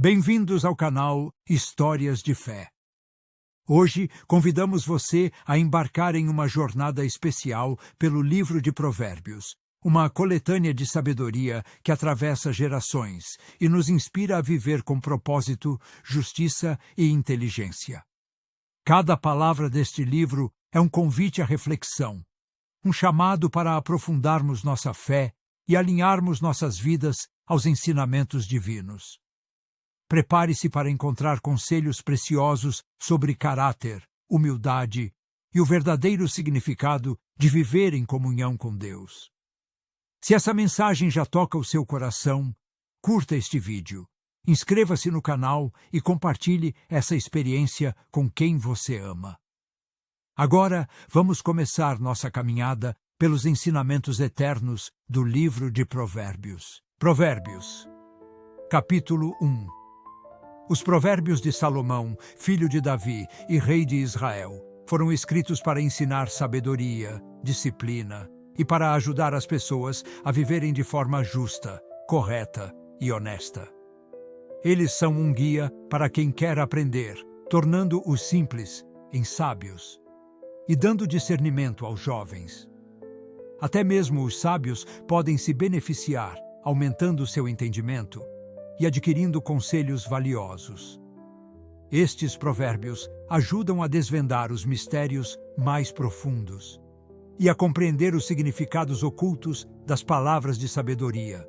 Bem-vindos ao canal Histórias de Fé. Hoje convidamos você a embarcar em uma jornada especial pelo livro de Provérbios, uma coletânea de sabedoria que atravessa gerações e nos inspira a viver com propósito, justiça e inteligência. Cada palavra deste livro é um convite à reflexão, um chamado para aprofundarmos nossa fé e alinharmos nossas vidas aos ensinamentos divinos. Prepare-se para encontrar conselhos preciosos sobre caráter, humildade e o verdadeiro significado de viver em comunhão com Deus. Se essa mensagem já toca o seu coração, curta este vídeo, inscreva-se no canal e compartilhe essa experiência com quem você ama. Agora, vamos começar nossa caminhada pelos ensinamentos eternos do livro de Provérbios. Provérbios, capítulo 1. Os Provérbios de Salomão, filho de Davi e rei de Israel, foram escritos para ensinar sabedoria, disciplina e para ajudar as pessoas a viverem de forma justa, correta e honesta. Eles são um guia para quem quer aprender, tornando os simples em sábios e dando discernimento aos jovens. Até mesmo os sábios podem se beneficiar, aumentando seu entendimento e adquirindo conselhos valiosos. Estes provérbios ajudam a desvendar os mistérios mais profundos e a compreender os significados ocultos das palavras de sabedoria.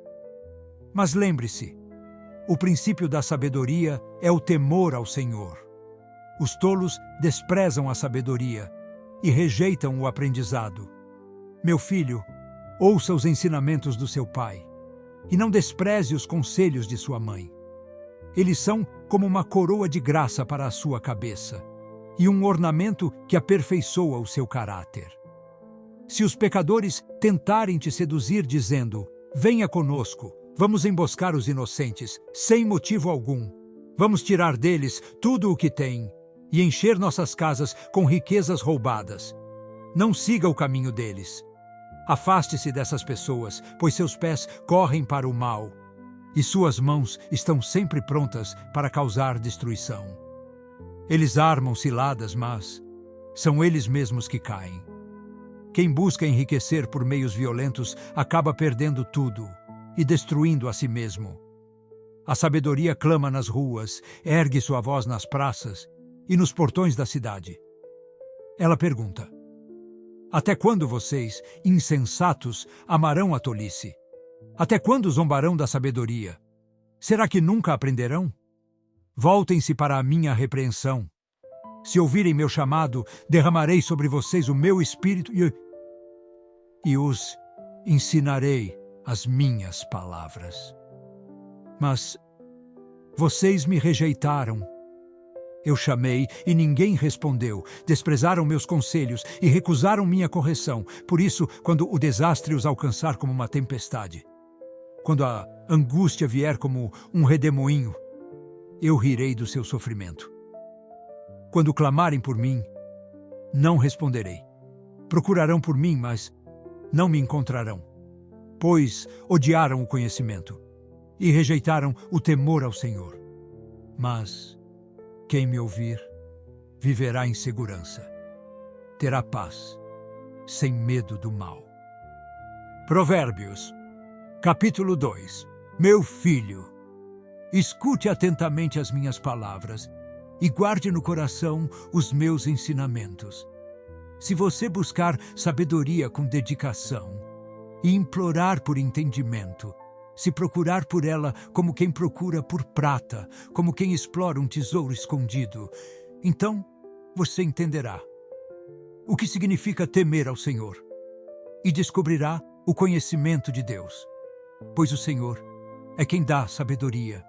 Mas lembre-se, o princípio da sabedoria é o temor ao Senhor. Os tolos desprezam a sabedoria e rejeitam o aprendizado. Meu filho, ouça os ensinamentos do seu pai e não despreze os conselhos de sua mãe. Eles são como uma coroa de graça para a sua cabeça e um ornamento que aperfeiçoa o seu caráter. Se os pecadores tentarem te seduzir dizendo: venha conosco, vamos emboscar os inocentes, sem motivo algum, vamos tirar deles tudo o que têm e encher nossas casas com riquezas roubadas, não siga o caminho deles. Afaste-se dessas pessoas, pois seus pés correm para o mal e suas mãos estão sempre prontas para causar destruição. Eles armam ciladas, mas são eles mesmos que caem. Quem busca enriquecer por meios violentos acaba perdendo tudo e destruindo a si mesmo. A sabedoria clama nas ruas, ergue sua voz nas praças e nos portões da cidade. Ela pergunta: até quando vocês, insensatos, amarão a tolice? Até quando zombarão da sabedoria? Será que nunca aprenderão? Voltem-se para a minha repreensão. Se ouvirem meu chamado, derramarei sobre vocês o meu espírito e os ensinarei as minhas palavras. Mas vocês me rejeitaram. Eu chamei e ninguém respondeu, desprezaram meus conselhos e recusaram minha correção. Por isso, quando o desastre os alcançar como uma tempestade, quando a angústia vier como um redemoinho, eu rirei do seu sofrimento. Quando clamarem por mim, não responderei. Procurarão por mim, mas não me encontrarão, pois odiaram o conhecimento e rejeitaram o temor ao Senhor. Mas quem me ouvir, viverá em segurança, terá paz, sem medo do mal. Provérbios, capítulo 2. Meu filho, escute atentamente as minhas palavras e guarde no coração os meus ensinamentos. Se você buscar sabedoria com dedicação e implorar por entendimento, se procurar por ela como quem procura por prata, como quem explora um tesouro escondido, então você entenderá o que significa temer ao Senhor e descobrirá o conhecimento de Deus, pois o Senhor é quem dá sabedoria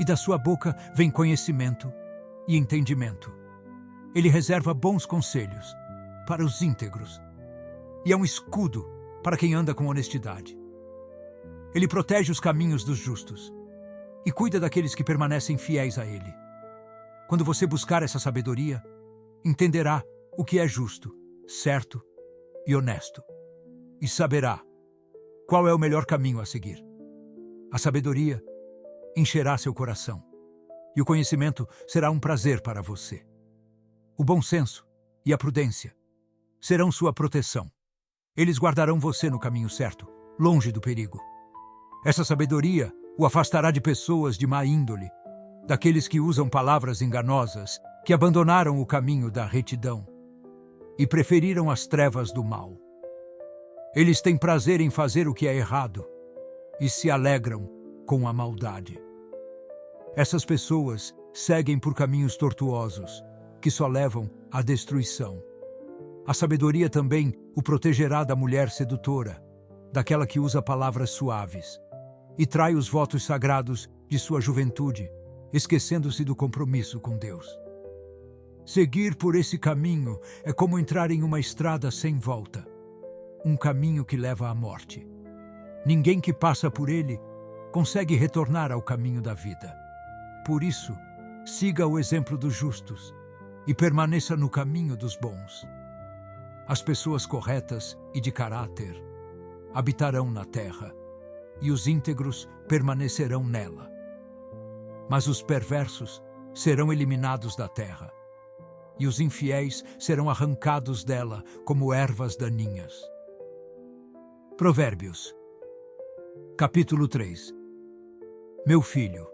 e da sua boca vem conhecimento e entendimento. Ele reserva bons conselhos para os íntegros e é um escudo para quem anda com honestidade. Ele protege os caminhos dos justos e cuida daqueles que permanecem fiéis a ele. Quando você buscar essa sabedoria, entenderá o que é justo, certo e honesto, e saberá qual é o melhor caminho a seguir. A sabedoria encherá seu coração e o conhecimento será um prazer para você. O bom senso e a prudência serão sua proteção. Eles guardarão você no caminho certo, longe do perigo. Essa sabedoria o afastará de pessoas de má índole, daqueles que usam palavras enganosas, que abandonaram o caminho da retidão e preferiram as trevas do mal. Eles têm prazer em fazer o que é errado e se alegram com a maldade. Essas pessoas seguem por caminhos tortuosos, que só levam à destruição. A sabedoria também o protegerá da mulher sedutora, daquela que usa palavras suaves, e trai os votos sagrados de sua juventude, esquecendo-se do compromisso com Deus. Seguir por esse caminho é como entrar em uma estrada sem volta, um caminho que leva à morte. Ninguém que passa por ele consegue retornar ao caminho da vida. Por isso, siga o exemplo dos justos e permaneça no caminho dos bons. As pessoas corretas e de caráter habitarão na terra, e os íntegros permanecerão nela. Mas os perversos serão eliminados da terra, e os infiéis serão arrancados dela como ervas daninhas. Provérbios, capítulo 3. Meu filho,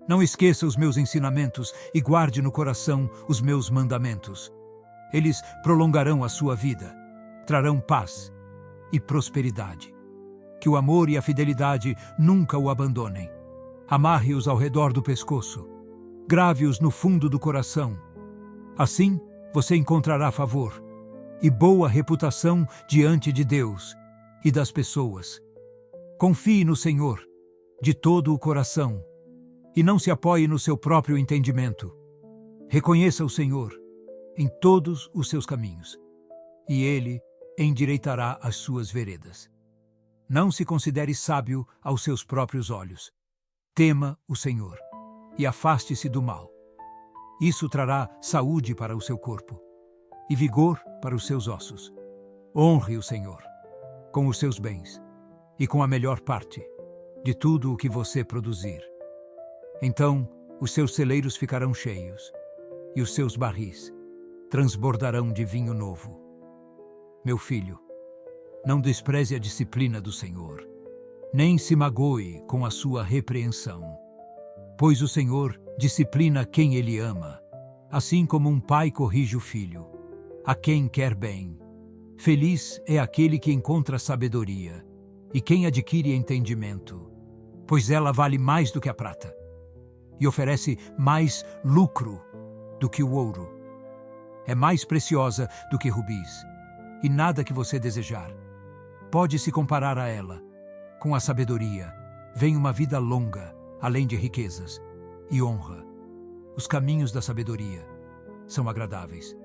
não esqueça os meus ensinamentos e guarde no coração os meus mandamentos. Eles prolongarão a sua vida, trarão paz e prosperidade. Que o amor e a fidelidade nunca o abandonem. Amarre-os ao redor do pescoço, grave-os no fundo do coração. Assim, você encontrará favor e boa reputação diante de Deus e das pessoas. Confie no Senhor de todo o coração e não se apoie no seu próprio entendimento. Reconheça o Senhor em todos os seus caminhos, e Ele endireitará as suas veredas. Não se considere sábio aos seus próprios olhos. Tema o Senhor e afaste-se do mal. Isso trará saúde para o seu corpo e vigor para os seus ossos. Honre o Senhor com os seus bens e com a melhor parte de tudo o que você produzir. Então os seus celeiros ficarão cheios e os seus barris transbordarão de vinho novo. Meu filho, não despreze a disciplina do Senhor, nem se magoe com a sua repreensão. Pois o Senhor disciplina quem Ele ama, assim como um pai corrige o filho, a quem quer bem. Feliz é aquele que encontra sabedoria e quem adquire entendimento, pois ela vale mais do que a prata e oferece mais lucro do que o ouro. É mais preciosa do que rubis, e nada que você desejar pode se comparar a ela. Com a sabedoria vem uma vida longa, além de riquezas e honra. Os caminhos da sabedoria são agradáveis,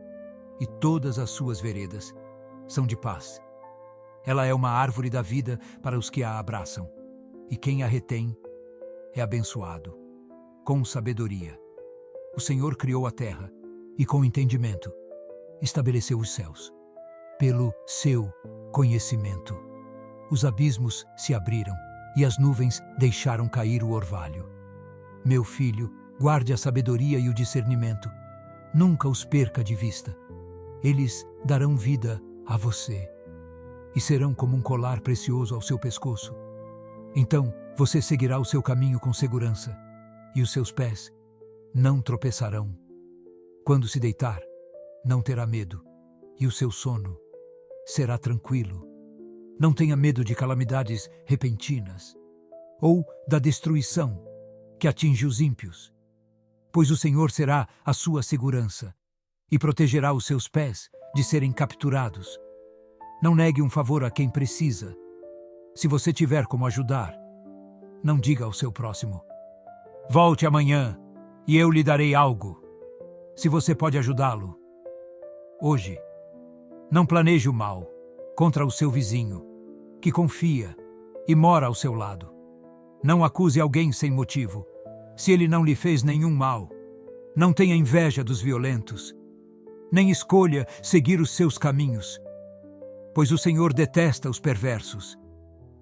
e todas as suas veredas são de paz. Ela é uma árvore da vida para os que a abraçam, e quem a retém é abençoado. Com sabedoria, o Senhor criou a terra, e com entendimento estabeleceu os céus. Pelo seu conhecimento, os abismos se abriram e as nuvens deixaram cair o orvalho. Meu filho, guarde a sabedoria e o discernimento. Nunca os perca de vista. Eles darão vida a você e serão como um colar precioso ao seu pescoço. Então você seguirá o seu caminho com segurança e os seus pés não tropeçarão. Quando se deitar, não terá medo, e o seu sono será tranquilo. Não tenha medo de calamidades repentinas ou da destruição que atinge os ímpios, pois o Senhor será a sua segurança e protegerá os seus pés de serem capturados. Não negue um favor a quem precisa. Se você tiver como ajudar, não diga ao seu próximo: volte amanhã e eu lhe darei algo. Se você pode ajudá-lo hoje, não planeje o mal contra o seu vizinho, que confia e mora ao seu lado. Não acuse alguém sem motivo, se ele não lhe fez nenhum mal. Não tenha inveja dos violentos, nem escolha seguir os seus caminhos, pois o Senhor detesta os perversos,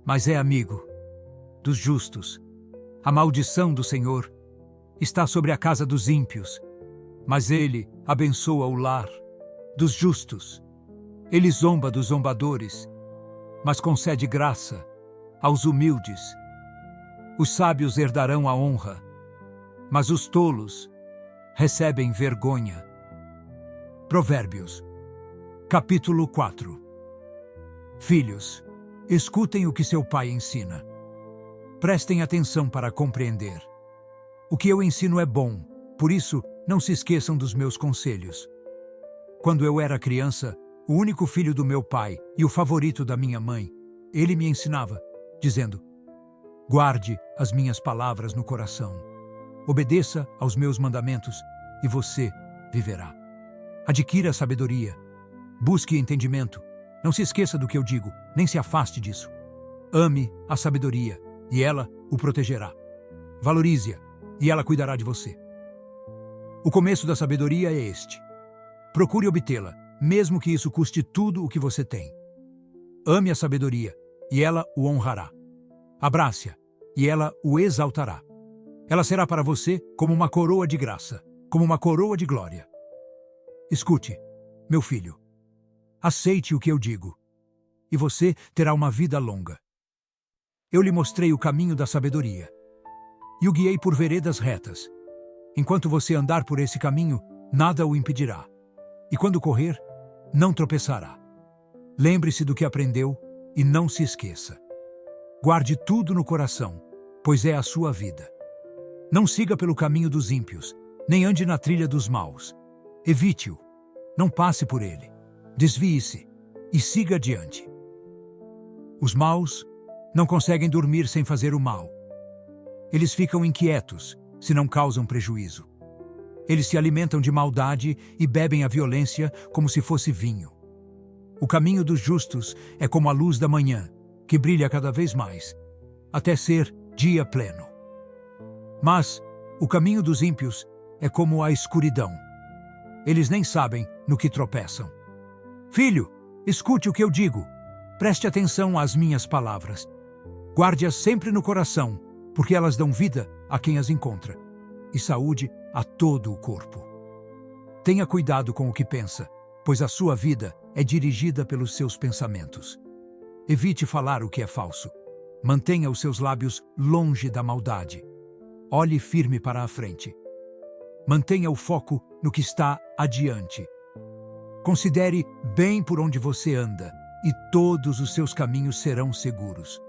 mas é amigo dos justos. A maldição do Senhor está sobre a casa dos ímpios, mas ele abençoa o lar dos justos. Ele zomba dos zombadores, mas concede graça aos humildes. Os sábios herdarão a honra, mas os tolos recebem vergonha. Provérbios, capítulo 4. Filhos, escutem o que seu pai ensina. Prestem atenção para compreender. O que eu ensino é bom, por isso não se esqueçam dos meus conselhos. Quando eu era criança, o único filho do meu pai e o favorito da minha mãe, ele me ensinava, dizendo: guarde as minhas palavras no coração. Obedeça aos meus mandamentos e você viverá. Adquira sabedoria. Busque entendimento. Não se esqueça do que eu digo, nem se afaste disso. Ame a sabedoria e ela o protegerá. Valorize-a e ela cuidará de você. O começo da sabedoria é este. Procure obtê-la, mesmo que isso custe tudo o que você tem. Ame a sabedoria e ela o honrará. Abrace-a e ela o exaltará. Ela será para você como uma coroa de graça, como uma coroa de glória. Escute, meu filho. Aceite o que eu digo, e você terá uma vida longa. Eu lhe mostrei o caminho da sabedoria, e o guiei por veredas retas. Enquanto você andar por esse caminho, nada o impedirá. E quando correr, não tropeçará. Lembre-se do que aprendeu e não se esqueça. Guarde tudo no coração, pois é a sua vida. Não siga pelo caminho dos ímpios, nem ande na trilha dos maus. Evite-o, não passe por ele. Desvie-se e siga adiante. Os maus não conseguem dormir sem fazer o mal. Eles ficam inquietos se não causam prejuízo. Eles se alimentam de maldade e bebem a violência como se fosse vinho. O caminho dos justos é como a luz da manhã, que brilha cada vez mais, até ser dia pleno. Mas o caminho dos ímpios é como a escuridão. Eles nem sabem no que tropeçam. Filho, escute o que eu digo. Preste atenção às minhas palavras. Guarde-as sempre no coração, porque elas dão vida a quem as encontra, e saúde a todo o corpo. Tenha cuidado com o que pensa, pois a sua vida é dirigida pelos seus pensamentos. Evite falar o que é falso. Mantenha os seus lábios longe da maldade. Olhe firme para a frente. Mantenha o foco no que está adiante. Considere bem por onde você anda, e todos os seus caminhos serão seguros.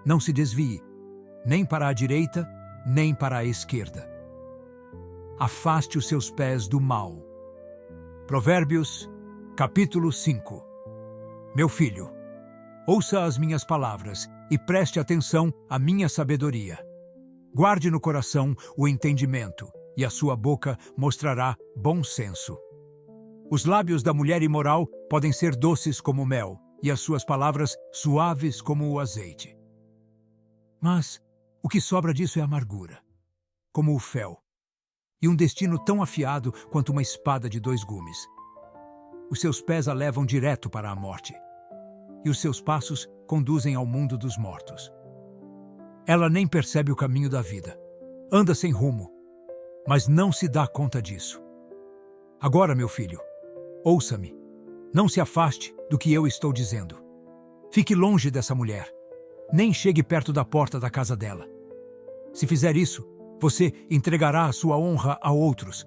Não se desvie, nem para a direita, nem para a esquerda. Afaste os seus pés do mal. Provérbios, capítulo 5. Meu filho, ouça as minhas palavras e preste atenção à minha sabedoria. Guarde no coração o entendimento, e a sua boca mostrará bom senso. Os lábios da mulher imoral podem ser doces como mel, e as suas palavras suaves como o azeite. Mas o que sobra disso é amargura, como o fel, e um destino tão afiado quanto uma espada de 2 gumes. Os seus pés a levam direto para a morte, e os seus passos conduzem ao mundo dos mortos. Ela nem percebe o caminho da vida, anda sem rumo, mas não se dá conta disso. Agora, meu filho, ouça-me. Não se afaste do que eu estou dizendo. Fique longe dessa mulher. Nem chegue perto da porta da casa dela. Se fizer isso, você entregará a sua honra a outros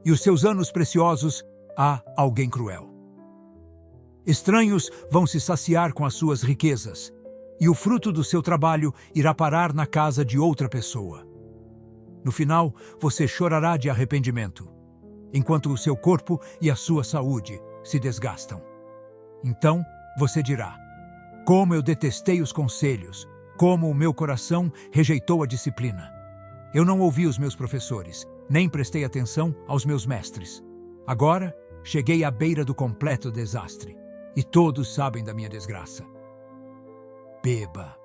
e os seus anos preciosos a alguém cruel. Estranhos vão se saciar com as suas riquezas, e o fruto do seu trabalho irá parar na casa de outra pessoa. No final, você chorará de arrependimento, enquanto o seu corpo e a sua saúde se desgastam. Então, você dirá: como eu detestei os conselhos, como o meu coração rejeitou a disciplina. Eu não ouvi os meus professores, nem prestei atenção aos meus mestres. Agora, cheguei à beira do completo desastre, e todos sabem da minha desgraça. Beba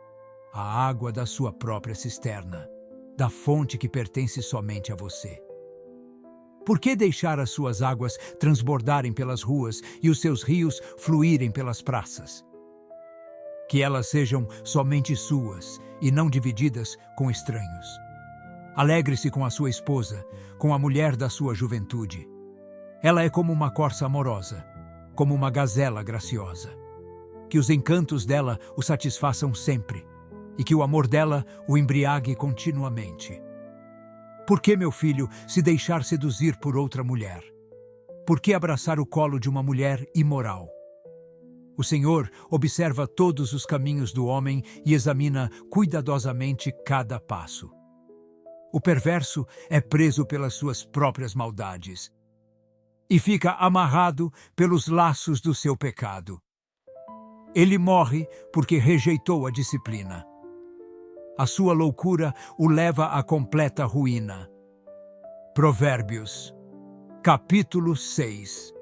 a água da sua própria cisterna, da fonte que pertence somente a você. Por que deixar as suas águas transbordarem pelas ruas e os seus rios fluírem pelas praças? Que elas sejam somente suas e não divididas com estranhos. Alegre-se com a sua esposa, com a mulher da sua juventude. Ela é como uma corça amorosa, como uma gazela graciosa. Que os encantos dela o satisfaçam sempre, e que o amor dela o embriague continuamente. Por que, meu filho, se deixar seduzir por outra mulher? Por que abraçar o colo de uma mulher imoral? O Senhor observa todos os caminhos do homem e examina cuidadosamente cada passo. O perverso é preso pelas suas próprias maldades e fica amarrado pelos laços do seu pecado. Ele morre porque rejeitou a disciplina. A sua loucura o leva à completa ruína. Provérbios, capítulo 6.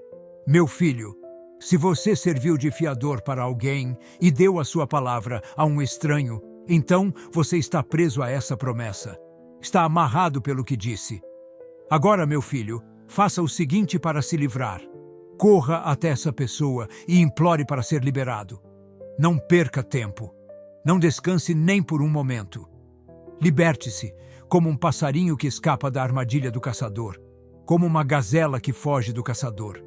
Meu filho, se você serviu de fiador para alguém e deu a sua palavra a um estranho, então você está preso a essa promessa. Está amarrado pelo que disse. Agora, meu filho, faça o seguinte para se livrar. Corra até essa pessoa e implore para ser liberado. Não perca tempo. Não descanse nem por um momento. Liberte-se, como um passarinho que escapa da armadilha do caçador, como uma gazela que foge do caçador.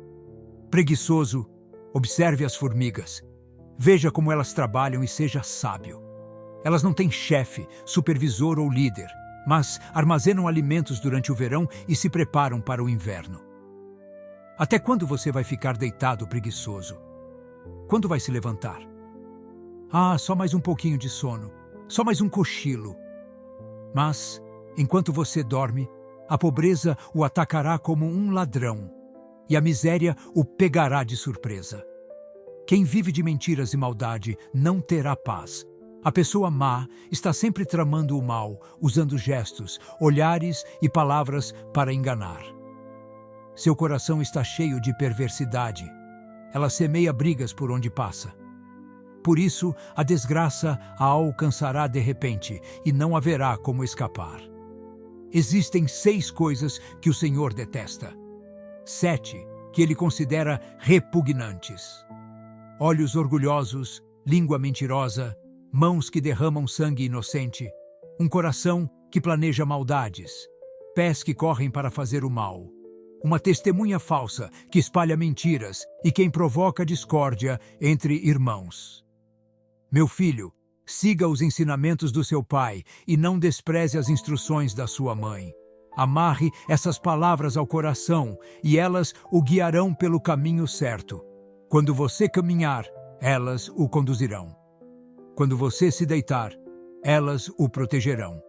Preguiçoso, observe as formigas. Veja como elas trabalham e seja sábio. Elas não têm chefe, supervisor ou líder, mas armazenam alimentos durante o verão e se preparam para o inverno. Até quando você vai ficar deitado preguiçoso? Quando vai se levantar? Só mais um pouquinho de sono, só mais um cochilo. Mas, enquanto você dorme, a pobreza o atacará como um ladrão, e a miséria o pegará de surpresa. Quem vive de mentiras e maldade não terá paz. A pessoa má está sempre tramando o mal, usando gestos, olhares e palavras para enganar. Seu coração está cheio de perversidade. Ela semeia brigas por onde passa. Por isso, a desgraça a alcançará de repente e não haverá como escapar. Existem 6 coisas que o Senhor detesta. 7 que ele considera repugnantes: olhos orgulhosos, língua mentirosa, mãos que derramam sangue inocente, um coração que planeja maldades, pés que correm para fazer o mal, uma testemunha falsa que espalha mentiras e quem provoca discórdia entre irmãos. Meu filho, siga os ensinamentos do seu pai e não despreze as instruções da sua mãe. Amarre essas palavras ao coração e elas o guiarão pelo caminho certo. Quando você caminhar, elas o conduzirão. Quando você se deitar, elas o protegerão.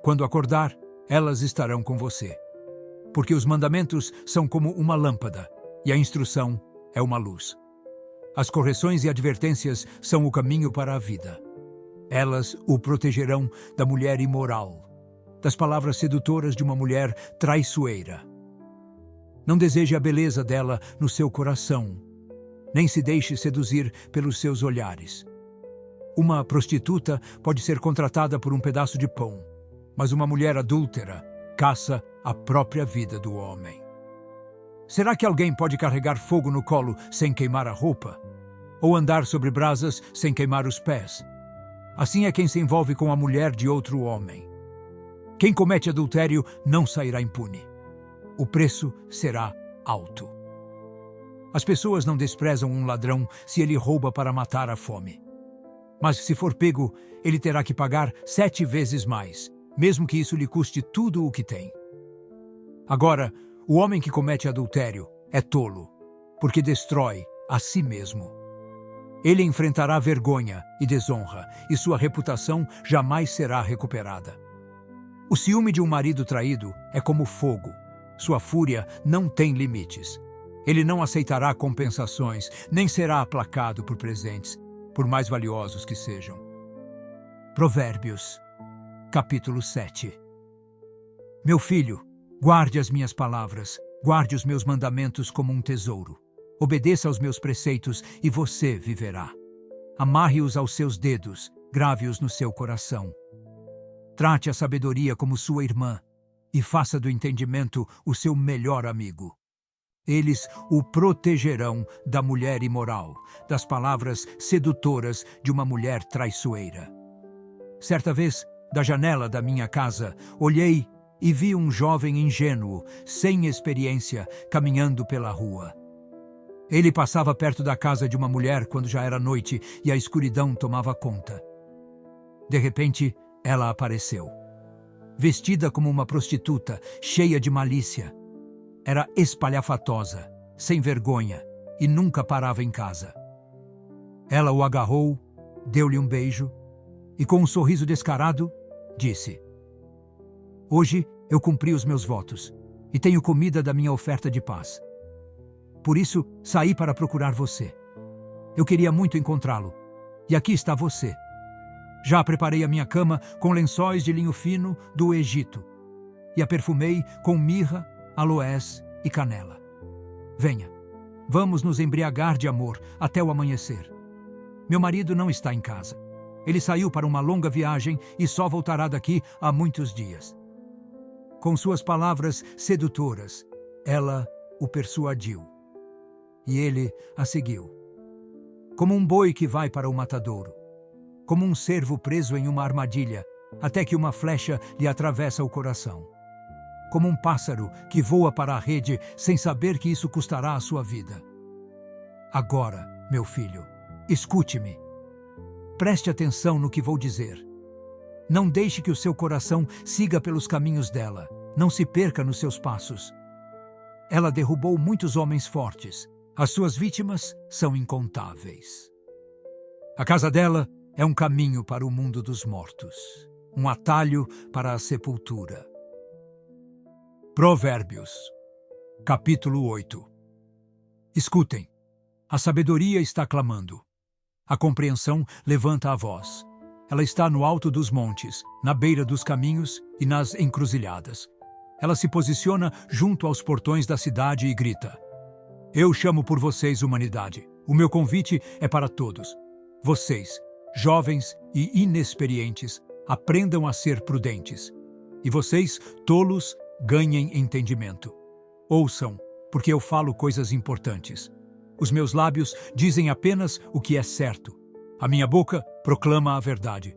Quando acordar, elas estarão com você. Porque os mandamentos são como uma lâmpada e a instrução é uma luz. As correções e advertências são o caminho para a vida. Elas o protegerão da mulher imoral, das palavras sedutoras de uma mulher traiçoeira. Não deseje a beleza dela no seu coração, nem se deixe seduzir pelos seus olhares. Uma prostituta pode ser contratada por um pedaço de pão, mas uma mulher adúltera caça a própria vida do homem. Será que alguém pode carregar fogo no colo sem queimar a roupa? Ou andar sobre brasas sem queimar os pés? Assim é quem se envolve com a mulher de outro homem. Quem comete adultério não sairá impune. O preço será alto. As pessoas não desprezam um ladrão se ele rouba para matar a fome. Mas se for pego, ele terá que pagar 7 vezes mais, mesmo que isso lhe custe tudo o que tem. Agora, o homem que comete adultério é tolo, porque destrói a si mesmo. Ele enfrentará vergonha e desonra, e sua reputação jamais será recuperada. O ciúme de um marido traído é como fogo. Sua fúria não tem limites. Ele não aceitará compensações, nem será aplacado por presentes, por mais valiosos que sejam. Provérbios, capítulo 7. Meu filho, guarde as minhas palavras, guarde os meus mandamentos como um tesouro. Obedeça aos meus preceitos e você viverá. Amarre-os aos seus dedos, grave-os no seu coração. Trate a sabedoria como sua irmã e faça do entendimento o seu melhor amigo. Eles o protegerão da mulher imoral, das palavras sedutoras de uma mulher traiçoeira. Certa vez, Da janela da minha casa, olhei e vi um jovem ingênuo, sem experiência, caminhando pela rua. Ele passava perto da casa de uma mulher quando já era noite e a escuridão tomava conta. De repente, ela apareceu. Vestida como uma prostituta, cheia de malícia. Era espalhafatosa, sem vergonha e nunca parava em casa. Ela o agarrou, deu-lhe um beijo e, com um sorriso descarado, disse: "Hoje eu cumpri os meus votos e tenho comida da minha oferta de paz. Por isso, saí para procurar você. Eu queria muito encontrá-lo, e aqui está você. Já preparei a minha cama com lençóis de linho fino do Egito e a perfumei com mirra, aloés e canela. Venha, vamos nos embriagar de amor até o amanhecer. Meu marido não está em casa. Ele saiu para uma longa viagem e só voltará daqui a muitos dias." Com suas palavras sedutoras, ela o persuadiu. E ele a seguiu. Como um boi que vai para o matadouro, como um cervo preso em uma armadilha, até que uma flecha lhe atravessa o coração. Como um pássaro que voa para a rede sem saber que isso custará a sua vida. Agora, meu filho, escute-me. Preste atenção no que vou dizer. Não deixe que o seu coração siga pelos caminhos dela. Não se perca nos seus passos. Ela derrubou muitos homens fortes. As suas vítimas são incontáveis. A casa dela é um caminho para o mundo dos mortos, um atalho para a sepultura. Provérbios, capítulo 8. Escutem, a sabedoria está clamando. A compreensão levanta a voz. Ela está no alto dos montes, na beira dos caminhos e nas encruzilhadas. Ela se posiciona junto aos portões da cidade e grita: "Eu chamo por vocês, humanidade. O meu convite é para todos. Vocês, jovens e inexperientes, aprendam a ser prudentes. E vocês, tolos, ganhem entendimento. Ouçam, porque eu falo coisas importantes. Os meus lábios dizem apenas o que é certo. A minha boca proclama a verdade.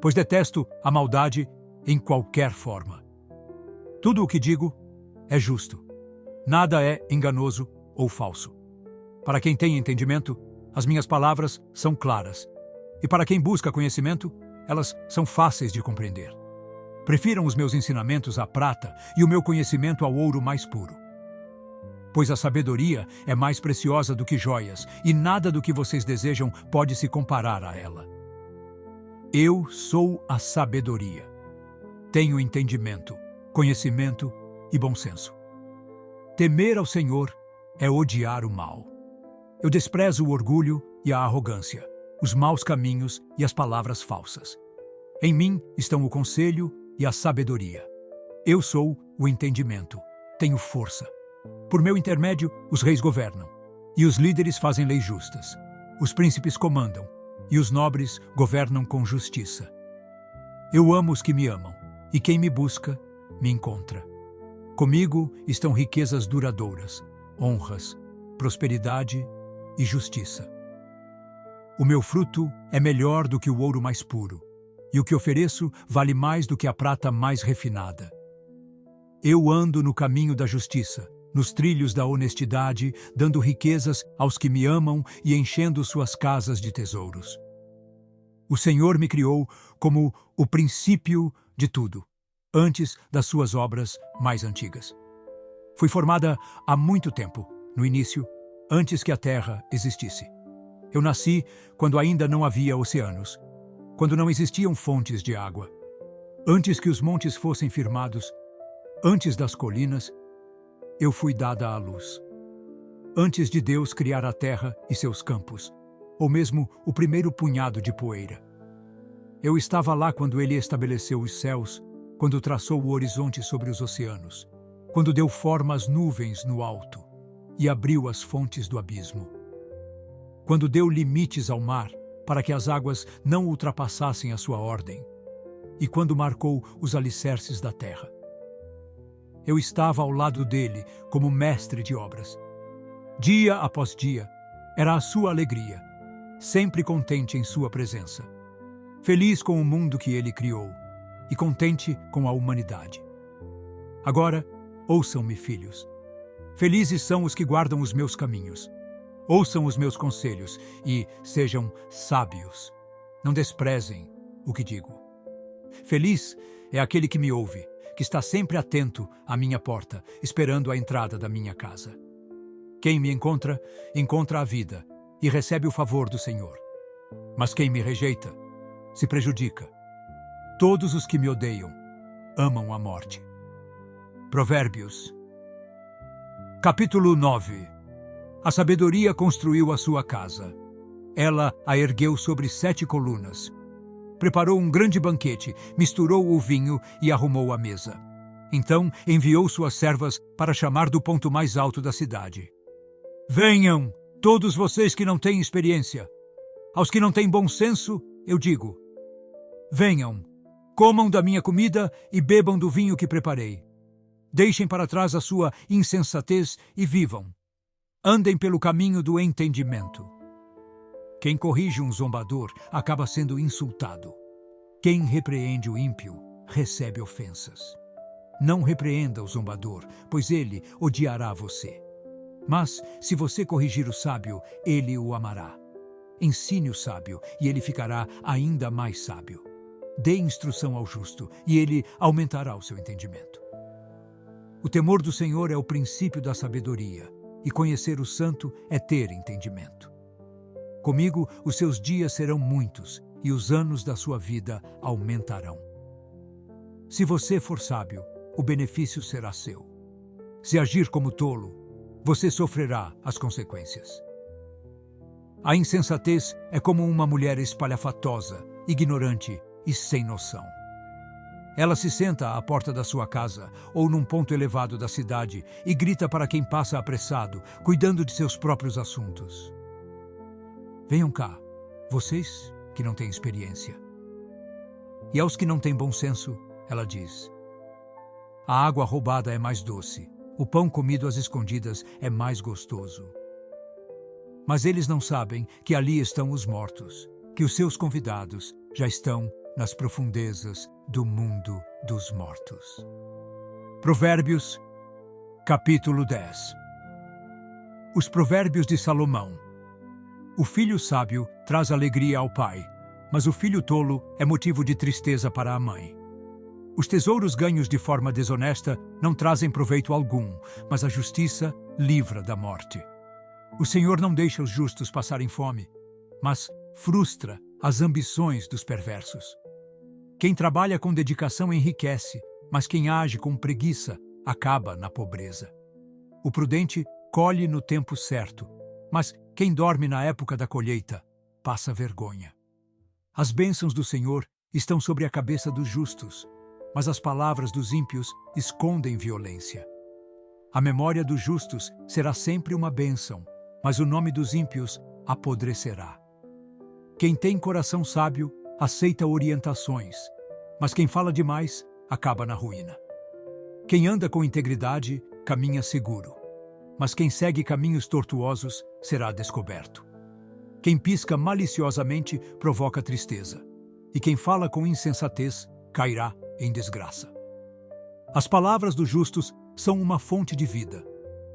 Pois detesto a maldade em qualquer forma. Tudo o que digo é justo. Nada é enganoso ou falso. Para quem tem entendimento, as minhas palavras são claras. E para quem busca conhecimento, elas são fáceis de compreender. Prefiram os meus ensinamentos à prata e o meu conhecimento ao ouro mais puro. Pois a sabedoria é mais preciosa do que joias, e nada do que vocês desejam pode se comparar a ela. Eu sou a sabedoria. Tenho entendimento, conhecimento e bom senso. Temer ao Senhor é odiar o mal. Eu desprezo o orgulho e a arrogância, os maus caminhos e as palavras falsas. Em mim estão o conselho e a sabedoria. Eu sou o entendimento, tenho força. Por meu intermédio, os reis governam, e os líderes fazem leis justas. Os príncipes comandam, e os nobres governam com justiça. Eu amo os que me amam, e quem me busca, me encontra. Comigo estão riquezas duradouras, honras, prosperidade e justiça. O meu fruto é melhor do que o ouro mais puro, e o que ofereço vale mais do que a prata mais refinada. Eu ando no caminho da justiça, nos trilhos da honestidade, dando riquezas aos que me amam e enchendo suas casas de tesouros. O Senhor me criou como o princípio de tudo, antes das suas obras mais antigas. Fui formada há muito tempo, no início, antes que a terra existisse. Eu nasci quando ainda não havia oceanos, quando não existiam fontes de água, antes que os montes fossem firmados, antes das colinas, eu fui dada à luz. Antes de Deus criar a terra e seus campos, ou mesmo o primeiro punhado de poeira. Eu estava lá quando Ele estabeleceu os céus, quando traçou o horizonte sobre os oceanos, quando deu forma às nuvens no alto e abriu as fontes do abismo. Quando deu limites ao mar para que as águas não ultrapassassem a sua ordem, e quando marcou os alicerces da terra. Eu estava ao lado dele como mestre de obras. Dia após dia, era a sua alegria, sempre contente em sua presença. Feliz com o mundo que ele criou, e contente com a humanidade. Agora, ouçam-me, filhos. Felizes são os que guardam os meus caminhos. Ouçam os meus conselhos e sejam sábios. Não desprezem o que digo. Feliz é aquele que me ouve, que está sempre atento à minha porta, esperando a entrada da minha casa. Quem me encontra, encontra a vida e recebe o favor do Senhor. Mas quem me rejeita, se prejudica. Todos os que me odeiam amam a morte. Provérbios. Capítulo 9. A sabedoria construiu a sua casa. Ela a ergueu sobre 7 colunas. Preparou um grande banquete, misturou o vinho e arrumou a mesa. Então enviou suas servas para chamar do ponto mais alto da cidade. Venham, todos vocês que não têm experiência. Aos que não têm bom senso, eu digo: venham, comam da minha comida e bebam do vinho que preparei. Deixem para trás a sua insensatez e vivam. Andem pelo caminho do entendimento. Quem corrige um zombador acaba sendo insultado. Quem repreende o ímpio recebe ofensas. Não repreenda o zombador, pois ele odiará você. Mas, se você corrigir o sábio, ele o amará. Ensine o sábio, e ele ficará ainda mais sábio. Dê instrução ao justo, e ele aumentará o seu entendimento. O temor do Senhor é o princípio da sabedoria, e conhecer o santo é ter entendimento. Comigo, os seus dias serão muitos, e os anos da sua vida aumentarão. Se você for sábio, o benefício será seu. Se agir como tolo, você sofrerá as consequências. A insensatez é como uma mulher espalhafatosa, ignorante e sem noção. Ela se senta à porta da sua casa ou num ponto elevado da cidade e grita para quem passa apressado, cuidando de seus próprios assuntos. Venham cá, vocês que não têm experiência. E aos que não têm bom senso, ela diz: a água roubada é mais doce, o pão comido às escondidas é mais gostoso. Mas eles não sabem que ali estão os mortos, que os seus convidados já estão nas profundezas do mundo dos mortos. Provérbios, capítulo 10. Os provérbios de Salomão. O filho sábio traz alegria ao pai, mas o filho tolo é motivo de tristeza para a mãe. Os tesouros ganhos de forma desonesta não trazem proveito algum, mas a justiça livra da morte. O Senhor não deixa os justos passarem fome, mas frustra as ambições dos perversos. Quem trabalha com dedicação enriquece, mas quem age com preguiça acaba na pobreza. O prudente colhe no tempo certo, mas quem dorme na época da colheita passa vergonha. As bênçãos do Senhor estão sobre a cabeça dos justos, mas as palavras dos ímpios escondem violência. A memória dos justos será sempre uma bênção, mas o nome dos ímpios apodrecerá. Quem tem coração sábio aceita orientações, mas quem fala demais acaba na ruína. Quem anda com integridade caminha seguro, mas quem segue caminhos tortuosos será descoberto. Quem pisca maliciosamente provoca tristeza, e quem fala com insensatez cairá em desgraça. As palavras dos justos são uma fonte de vida,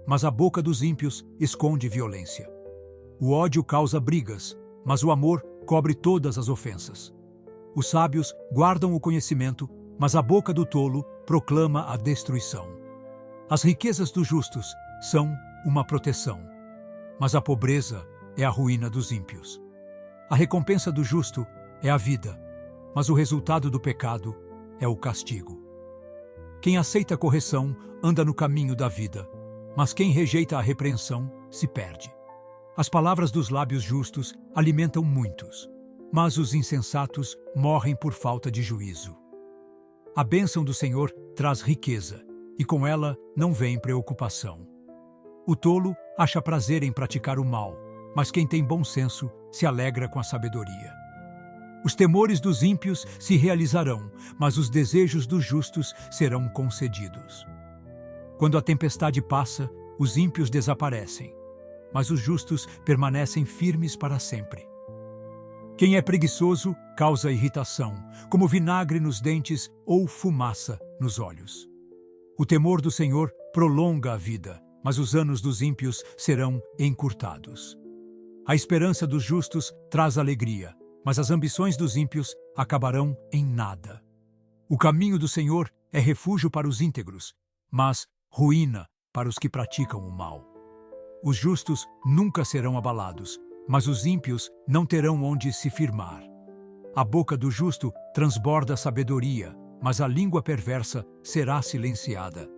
mas a boca dos ímpios esconde violência. O ódio causa brigas, mas o amor cobre todas as ofensas. Os sábios guardam o conhecimento, mas a boca do tolo proclama a destruição. As riquezas dos justos são uma proteção, mas a pobreza é a ruína dos ímpios. A recompensa do justo é a vida, mas o resultado do pecado é o castigo. Quem aceita a correção anda no caminho da vida, mas quem rejeita a repreensão se perde. As palavras dos lábios justos alimentam muitos, mas os insensatos morrem por falta de juízo. A bênção do Senhor traz riqueza, e com ela não vem preocupação. O tolo acha prazer em praticar o mal, mas quem tem bom senso se alegra com a sabedoria. Os temores dos ímpios se realizarão, mas os desejos dos justos serão concedidos. Quando a tempestade passa, os ímpios desaparecem, mas os justos permanecem firmes para sempre. Quem é preguiçoso causa irritação, como vinagre nos dentes ou fumaça nos olhos. O temor do Senhor prolonga a vida, mas os anos dos ímpios serão encurtados. A esperança dos justos traz alegria, mas as ambições dos ímpios acabarão em nada. O caminho do Senhor é refúgio para os íntegros, mas ruína para os que praticam o mal. Os justos nunca serão abalados, mas os ímpios não terão onde se firmar. A boca do justo transborda sabedoria, mas a língua perversa será silenciada.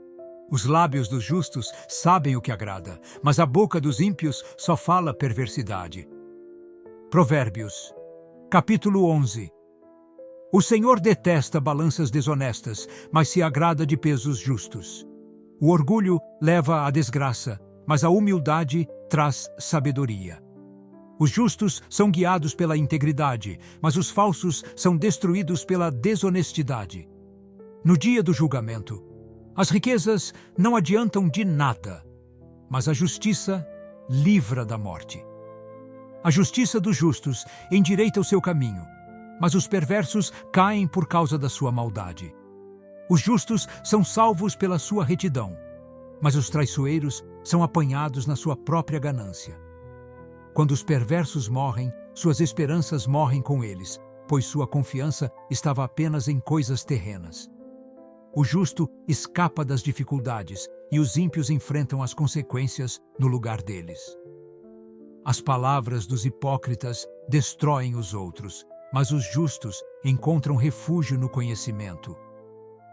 Os lábios dos justos sabem o que agrada, mas a boca dos ímpios só fala perversidade. Provérbios, capítulo 11. O Senhor detesta balanças desonestas, mas se agrada de pesos justos. O orgulho leva à desgraça, mas a humildade traz sabedoria. Os justos são guiados pela integridade, mas os falsos são destruídos pela desonestidade. No dia do julgamento, as riquezas não adiantam de nada, mas a justiça livra da morte. A justiça dos justos endireita o seu caminho, mas os perversos caem por causa da sua maldade. Os justos são salvos pela sua retidão, mas os traiçoeiros são apanhados na sua própria ganância. Quando os perversos morrem, suas esperanças morrem com eles, pois sua confiança estava apenas em coisas terrenas. O justo escapa das dificuldades e os ímpios enfrentam as consequências no lugar deles. As palavras dos hipócritas destroem os outros, mas os justos encontram refúgio no conhecimento.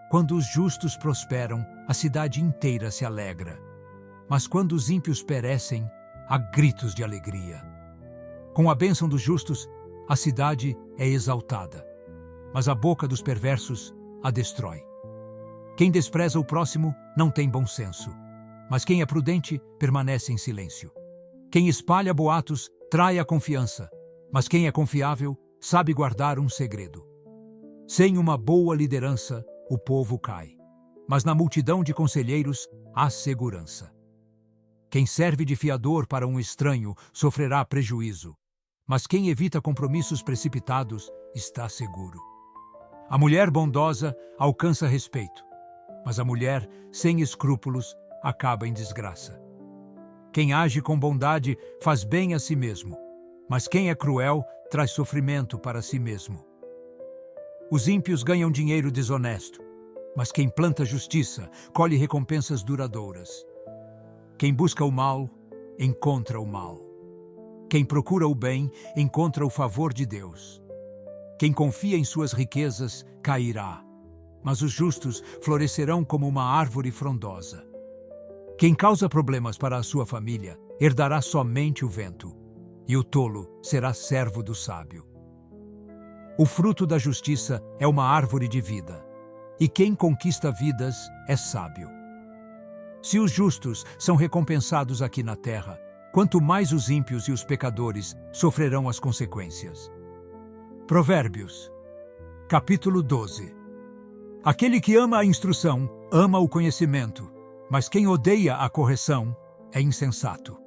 Quando os justos prosperam, a cidade inteira se alegra. Mas quando os ímpios perecem, há gritos de alegria. Com a bênção dos justos, a cidade é exaltada, mas a boca dos perversos a destrói. Quem despreza o próximo não tem bom senso, mas quem é prudente permanece em silêncio. Quem espalha boatos trai a confiança, mas quem é confiável sabe guardar um segredo. Sem uma boa liderança, o povo cai, mas na multidão de conselheiros há segurança. Quem serve de fiador para um estranho sofrerá prejuízo, mas quem evita compromissos precipitados está seguro. A mulher bondosa alcança respeito, mas a mulher sem escrúpulos acaba em desgraça. Quem age com bondade faz bem a si mesmo, mas quem é cruel traz sofrimento para si mesmo. Os ímpios ganham dinheiro desonesto, mas quem planta justiça colhe recompensas duradouras. Quem busca o mal, encontra o mal. Quem procura o bem, encontra o favor de Deus. Quem confia em suas riquezas, cairá, mas os justos florescerão como uma árvore frondosa. Quem causa problemas para a sua família, herdará somente o vento, e o tolo será servo do sábio. O fruto da justiça é uma árvore de vida, e quem conquista vidas é sábio. Se os justos são recompensados aqui na terra, quanto mais os ímpios e os pecadores sofrerão as consequências. Provérbios, capítulo 12. Aquele que ama a instrução, ama o conhecimento, mas quem odeia a correção é insensato.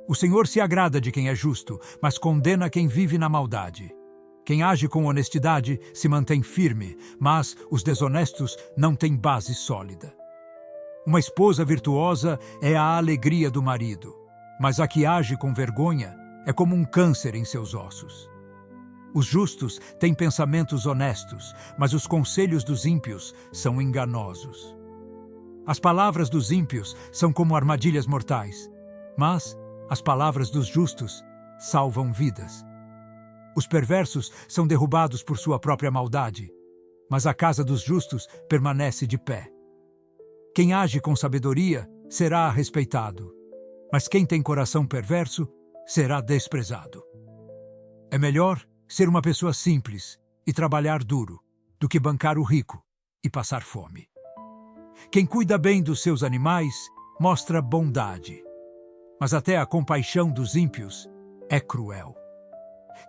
O Senhor se agrada de quem é justo, mas condena quem vive na maldade. Quem age com honestidade se mantém firme, mas os desonestos não têm base sólida. Uma esposa virtuosa é a alegria do marido, mas a que age com vergonha é como um câncer em seus ossos. Os justos têm pensamentos honestos, mas os conselhos dos ímpios são enganosos. As palavras dos ímpios são como armadilhas mortais, mas as palavras dos justos salvam vidas. Os perversos são derrubados por sua própria maldade, mas a casa dos justos permanece de pé. Quem age com sabedoria será respeitado, mas quem tem coração perverso será desprezado. É melhor ser uma pessoa simples e trabalhar duro do que bancar o rico e passar fome. Quem cuida bem dos seus animais mostra bondade, mas até a compaixão dos ímpios é cruel.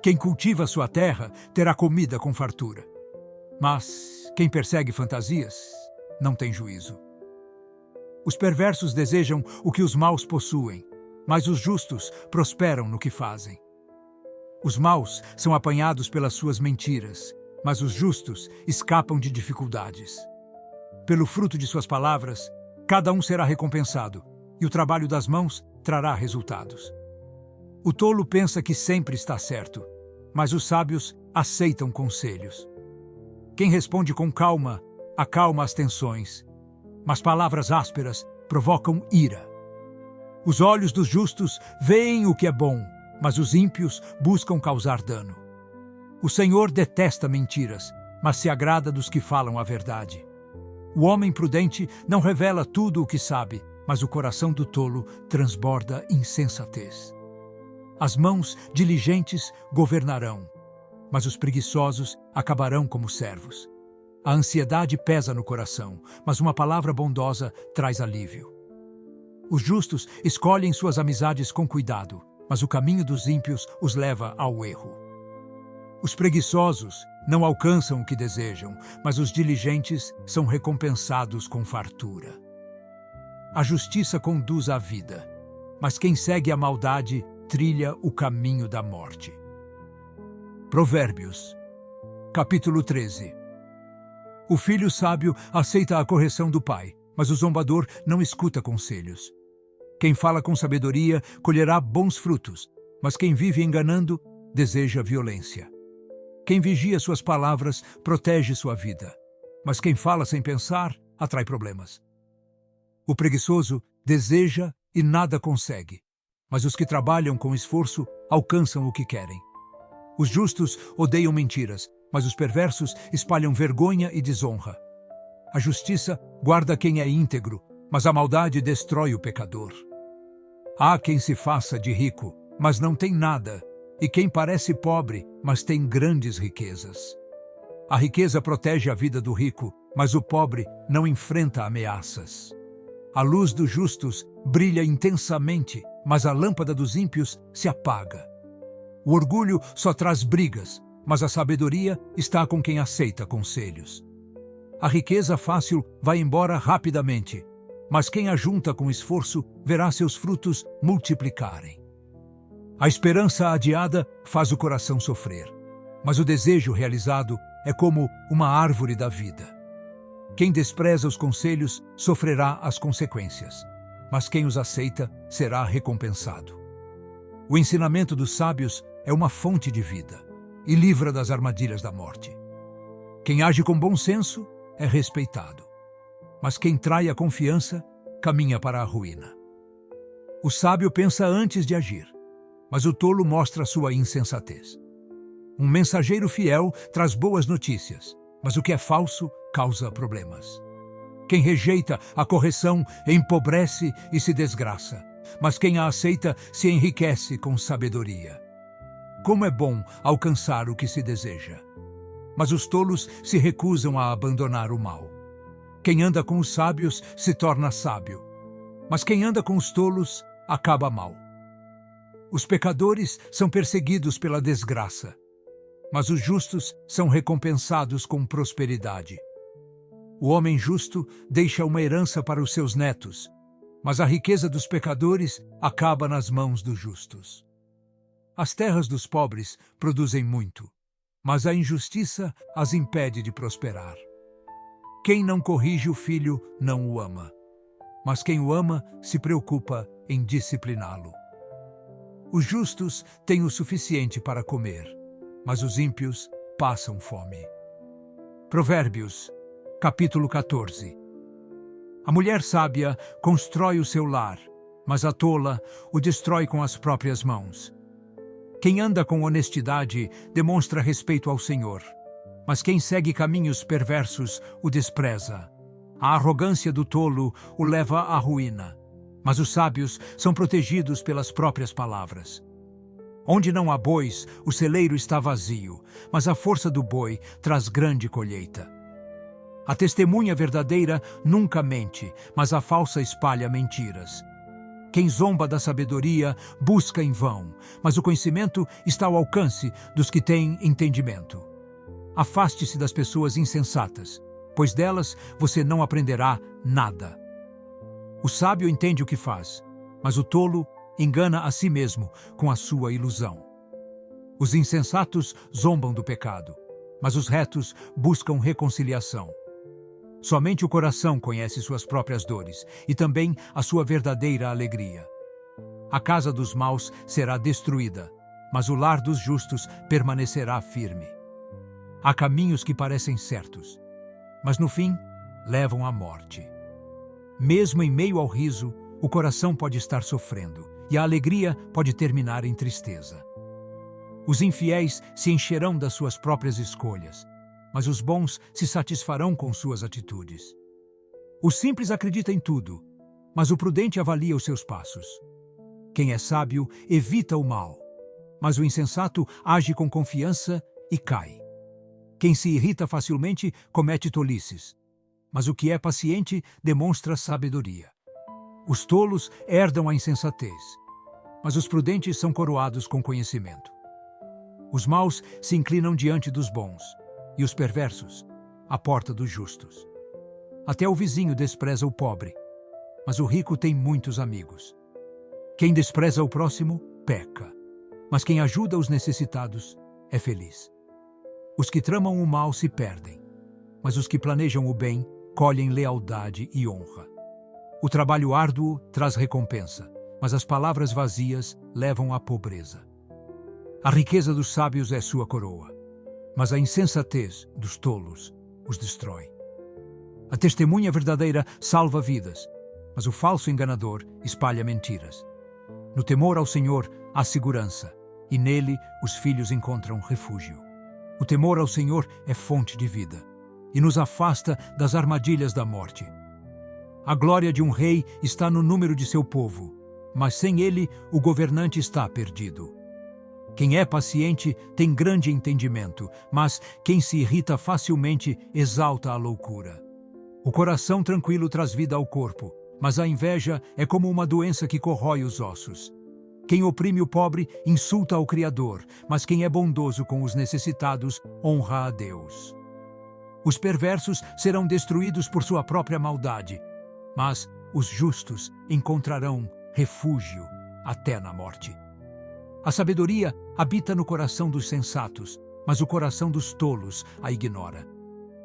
Quem cultiva sua terra terá comida com fartura, mas quem persegue fantasias não tem juízo. Os perversos desejam o que os maus possuem, mas os justos prosperam no que fazem. Os maus são apanhados pelas suas mentiras, mas os justos escapam de dificuldades. Pelo fruto de suas palavras, cada um será recompensado, e o trabalho das mãos trará resultados. O tolo pensa que sempre está certo, mas os sábios aceitam conselhos. Quem responde com calma, acalma as tensões, mas palavras ásperas provocam ira. Os olhos dos justos veem o que é bom, mas os ímpios buscam causar dano. O Senhor detesta mentiras, mas se agrada dos que falam a verdade. O homem prudente não revela tudo o que sabe, mas o coração do tolo transborda insensatez. As mãos diligentes governarão, mas os preguiçosos acabarão como servos. A ansiedade pesa no coração, mas uma palavra bondosa traz alívio. Os justos escolhem suas amizades com cuidado, mas o caminho dos ímpios os leva ao erro. Os preguiçosos não alcançam o que desejam, mas os diligentes são recompensados com fartura. A justiça conduz à vida, mas quem segue a maldade trilha o caminho da morte. Provérbios, capítulo 13. O filho sábio aceita a correção do pai, mas o zombador não escuta conselhos. Quem fala com sabedoria colherá bons frutos, mas quem vive enganando deseja violência. Quem vigia suas palavras protege sua vida, mas quem fala sem pensar atrai problemas. O preguiçoso deseja e nada consegue, mas os que trabalham com esforço alcançam o que querem. Os justos odeiam mentiras, mas os perversos espalham vergonha e desonra. A justiça guarda quem é íntegro, mas a maldade destrói o pecador. Há quem se faça de rico, mas não tem nada, e quem parece pobre, mas tem grandes riquezas. A riqueza protege a vida do rico, mas o pobre não enfrenta ameaças. A luz dos justos brilha intensamente, mas a lâmpada dos ímpios se apaga. O orgulho só traz brigas, mas a sabedoria está com quem aceita conselhos. A riqueza fácil vai embora rapidamente, mas quem a junta com esforço verá seus frutos multiplicarem. A esperança adiada faz o coração sofrer, mas o desejo realizado é como uma árvore da vida. Quem despreza os conselhos sofrerá as consequências, mas quem os aceita será recompensado. O ensinamento dos sábios é uma fonte de vida e livra das armadilhas da morte. Quem age com bom senso é respeitado, mas quem trai a confiança caminha para a ruína. O sábio pensa antes de agir, mas o tolo mostra sua insensatez. Um mensageiro fiel traz boas notícias, mas o que é falso causa problemas. Quem rejeita a correção empobrece e se desgraça, mas quem a aceita se enriquece com sabedoria. Como é bom alcançar o que se deseja, mas os tolos se recusam a abandonar o mal. Quem anda com os sábios se torna sábio, mas quem anda com os tolos acaba mal. Os pecadores são perseguidos pela desgraça, mas os justos são recompensados com prosperidade. O homem justo deixa uma herança para os seus netos, mas a riqueza dos pecadores acaba nas mãos dos justos. As terras dos pobres produzem muito, mas a injustiça as impede de prosperar. Quem não corrige o filho não o ama, mas quem o ama se preocupa em discipliná-lo. Os justos têm o suficiente para comer, mas os ímpios passam fome. Provérbios, capítulo 14. A mulher sábia constrói o seu lar, mas a tola o destrói com as próprias mãos. Quem anda com honestidade demonstra respeito ao Senhor, mas quem segue caminhos perversos o despreza. A arrogância do tolo o leva à ruína, mas os sábios são protegidos pelas próprias palavras. Onde não há bois, o celeiro está vazio, mas a força do boi traz grande colheita. A testemunha verdadeira nunca mente, mas a falsa espalha mentiras. Quem zomba da sabedoria busca em vão, mas o conhecimento está ao alcance dos que têm entendimento. Afaste-se das pessoas insensatas, pois delas você não aprenderá nada. O sábio entende o que faz, mas o tolo engana a si mesmo com a sua ilusão. Os insensatos zombam do pecado, mas os retos buscam reconciliação. Somente o coração conhece suas próprias dores e também a sua verdadeira alegria. A casa dos maus será destruída, mas o lar dos justos permanecerá firme. Há caminhos que parecem certos, mas no fim levam à morte. Mesmo em meio ao riso, o coração pode estar sofrendo e a alegria pode terminar em tristeza. Os infiéis se encherão das suas próprias escolhas, mas os bons se satisfarão com suas atitudes. O simples acredita em tudo, mas o prudente avalia os seus passos. Quem é sábio evita o mal, mas o insensato age com confiança e cai. Quem se irrita facilmente comete tolices, mas o que é paciente demonstra sabedoria. Os tolos herdam a insensatez, mas os prudentes são coroados com conhecimento. Os maus se inclinam diante dos bons, e os perversos à porta dos justos. Até o vizinho despreza o pobre, mas o rico tem muitos amigos. Quem despreza o próximo, peca, mas quem ajuda os necessitados é feliz. Os que tramam o mal se perdem, mas os que planejam o bem colhem lealdade e honra. O trabalho árduo traz recompensa, mas as palavras vazias levam à pobreza. A riqueza dos sábios é sua coroa, mas a insensatez dos tolos os destrói. A testemunha verdadeira salva vidas, mas o falso enganador espalha mentiras. No temor ao Senhor há segurança, e nele os filhos encontram refúgio. O temor ao Senhor é fonte de vida, e nos afasta das armadilhas da morte. A glória de um rei está no número de seu povo, mas sem ele o governante está perdido. Quem é paciente tem grande entendimento, mas quem se irrita facilmente exalta a loucura. O coração tranquilo traz vida ao corpo, mas a inveja é como uma doença que corrói os ossos. Quem oprime o pobre insulta ao Criador, mas quem é bondoso com os necessitados honra a Deus. Os perversos serão destruídos por sua própria maldade, mas os justos encontrarão refúgio até na morte. A sabedoria habita no coração dos sensatos, mas o coração dos tolos a ignora.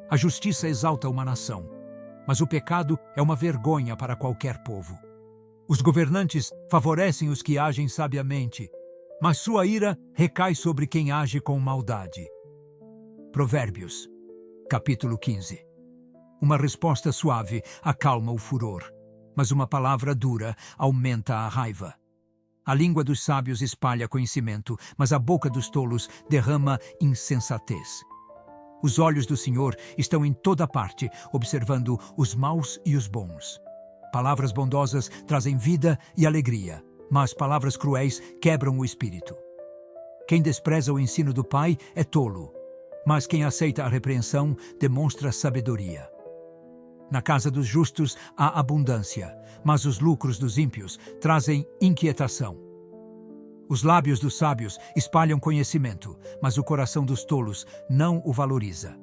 A justiça exalta uma nação, mas o pecado é uma vergonha para qualquer povo. Os governantes favorecem os que agem sabiamente, mas sua ira recai sobre quem age com maldade. Provérbios, capítulo 15. Uma resposta suave acalma o furor, mas uma palavra dura aumenta a raiva. A língua dos sábios espalha conhecimento, mas a boca dos tolos derrama insensatez. Os olhos do Senhor estão em toda parte, observando os maus e os bons. Palavras bondosas trazem vida e alegria, mas palavras cruéis quebram o espírito. Quem despreza o ensino do pai é tolo, mas quem aceita a repreensão demonstra sabedoria. Na casa dos justos há abundância, mas os lucros dos ímpios trazem inquietação. Os lábios dos sábios espalham conhecimento, mas o coração dos tolos não o valoriza.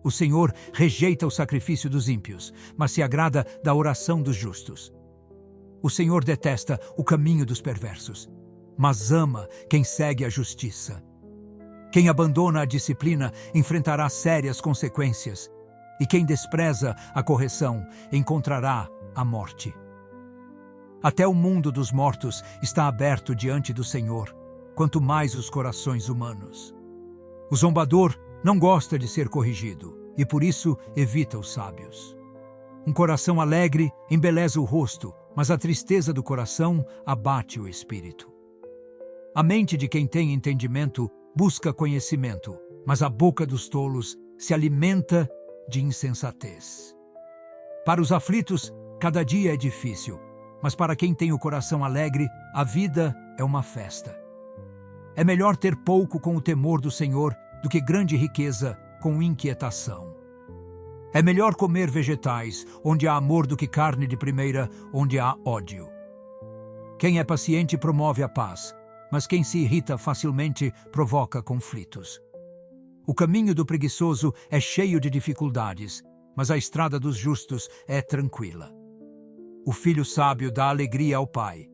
O Senhor rejeita o sacrifício dos ímpios, mas se agrada da oração dos justos. O Senhor detesta o caminho dos perversos, mas ama quem segue a justiça. Quem abandona a disciplina enfrentará sérias consequências, e quem despreza a correção encontrará a morte. Até o mundo dos mortos está aberto diante do Senhor, quanto mais os corações humanos. O zombador não gosta de ser corrigido, e por isso evita os sábios. Um coração alegre embeleza o rosto, mas a tristeza do coração abate o espírito. A mente de quem tem entendimento busca conhecimento, mas a boca dos tolos se alimenta de insensatez. Para os aflitos, cada dia é difícil, mas para quem tem o coração alegre, a vida é uma festa. É melhor ter pouco com o temor do Senhor do que grande riqueza com inquietação. É melhor comer vegetais onde há amor do que carne de primeira onde há ódio. Quem é paciente promove a paz, mas quem se irrita facilmente provoca conflitos. O caminho do preguiçoso é cheio de dificuldades, mas a estrada dos justos é tranquila. O filho sábio dá alegria ao pai,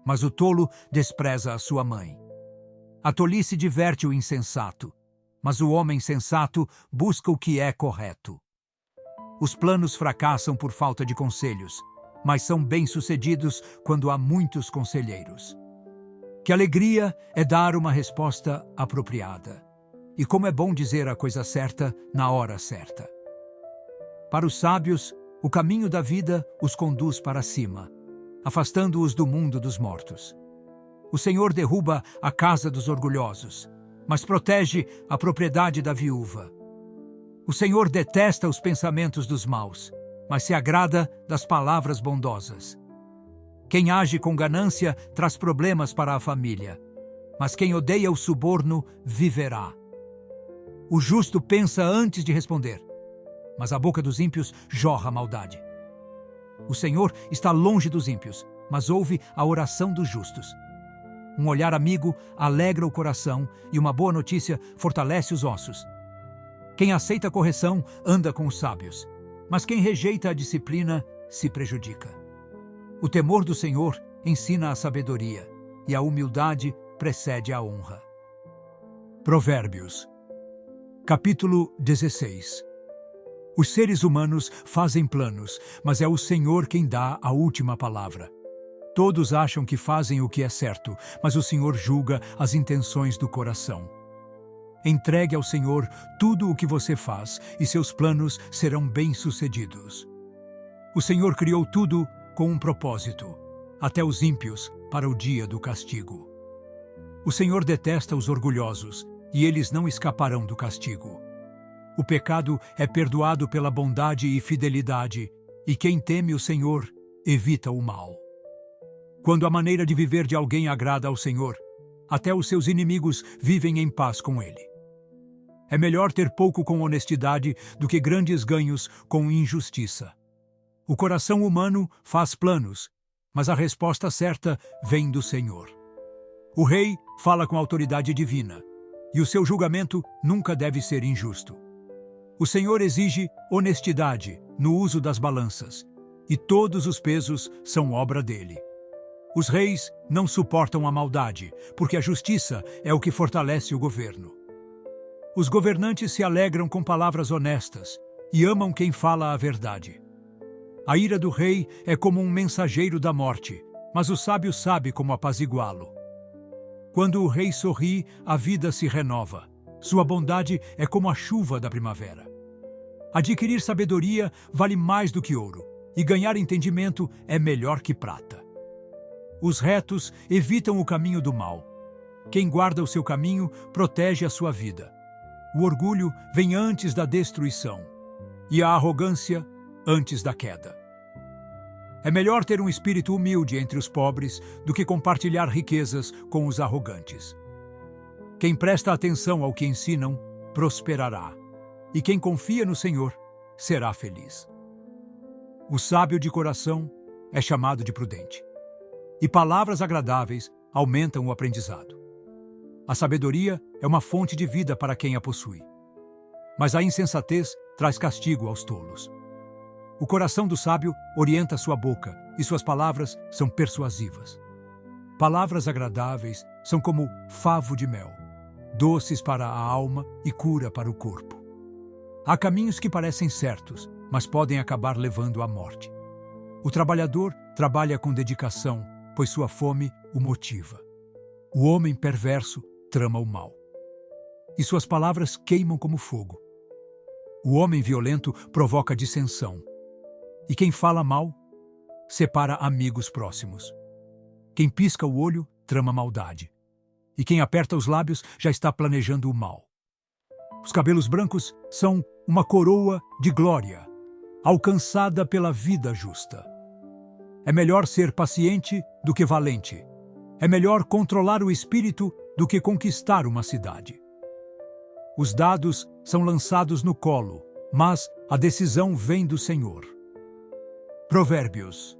mas o tolo despreza a sua mãe. A tolice diverte o insensato, mas o homem sensato busca o que é correto. Os planos fracassam por falta de conselhos, mas são bem-sucedidos quando há muitos conselheiros. Que alegria é dar uma resposta apropriada. E como é bom dizer a coisa certa na hora certa. Para os sábios, o caminho da vida os conduz para cima, afastando-os do mundo dos mortos. O Senhor derruba a casa dos orgulhosos, mas protege a propriedade da viúva. O Senhor detesta os pensamentos dos maus, mas se agrada das palavras bondosas. Quem age com ganância traz problemas para a família, mas quem odeia o suborno viverá. O justo pensa antes de responder, mas a boca dos ímpios jorra maldade. O Senhor está longe dos ímpios, mas ouve a oração dos justos. Um olhar amigo alegra o coração e uma boa notícia fortalece os ossos. Quem aceita a correção anda com os sábios, mas quem rejeita a disciplina se prejudica. O temor do Senhor ensina a sabedoria, e a humildade precede a honra. Provérbios, capítulo 16. Os seres humanos fazem planos, mas é o Senhor quem dá a última palavra. Todos acham que fazem o que é certo, mas o Senhor julga as intenções do coração. Entregue ao Senhor tudo o que você faz, e seus planos serão bem-sucedidos. O Senhor criou tudo com um propósito, até os ímpios para o dia do castigo. O Senhor detesta os orgulhosos, e eles não escaparão do castigo. O pecado é perdoado pela bondade e fidelidade, e quem teme o Senhor evita o mal. Quando a maneira de viver de alguém agrada ao Senhor, até os seus inimigos vivem em paz com ele. É melhor ter pouco com honestidade do que grandes ganhos com injustiça. O coração humano faz planos, mas a resposta certa vem do Senhor. O rei fala com autoridade divina, e o seu julgamento nunca deve ser injusto. O Senhor exige honestidade no uso das balanças, e todos os pesos são obra dele. Os reis não suportam a maldade, porque a justiça é o que fortalece o governo. Os governantes se alegram com palavras honestas e amam quem fala a verdade. A ira do rei é como um mensageiro da morte, mas o sábio sabe como apaziguá-lo. Quando o rei sorri, a vida se renova. Sua bondade é como a chuva da primavera. Adquirir sabedoria vale mais do que ouro, e ganhar entendimento é melhor que prata. Os retos evitam o caminho do mal. Quem guarda o seu caminho protege a sua vida. O orgulho vem antes da destruição, e a arrogância antes da queda. É melhor ter um espírito humilde entre os pobres do que compartilhar riquezas com os arrogantes. Quem presta atenção ao que ensinam, prosperará, e quem confia no Senhor será feliz. O sábio de coração é chamado de prudente, e palavras agradáveis aumentam o aprendizado. A sabedoria é uma fonte de vida para quem a possui, mas a insensatez traz castigo aos tolos. O coração do sábio orienta sua boca, e suas palavras são persuasivas. Palavras agradáveis são como favo de mel, doces para a alma e cura para o corpo. Há caminhos que parecem certos, mas podem acabar levando à morte. O trabalhador trabalha com dedicação, pois sua fome o motiva. O homem perverso trama o mal, e suas palavras queimam como fogo. O homem violento provoca dissensão, e quem fala mal separa amigos próximos. Quem pisca o olho trama maldade, e quem aperta os lábios já está planejando o mal. Os cabelos brancos são uma coroa de glória, alcançada pela vida justa. É melhor ser paciente do que valente. É melhor controlar o espírito do que conquistar uma cidade. Os dados são lançados no colo, mas a decisão vem do Senhor. Provérbios,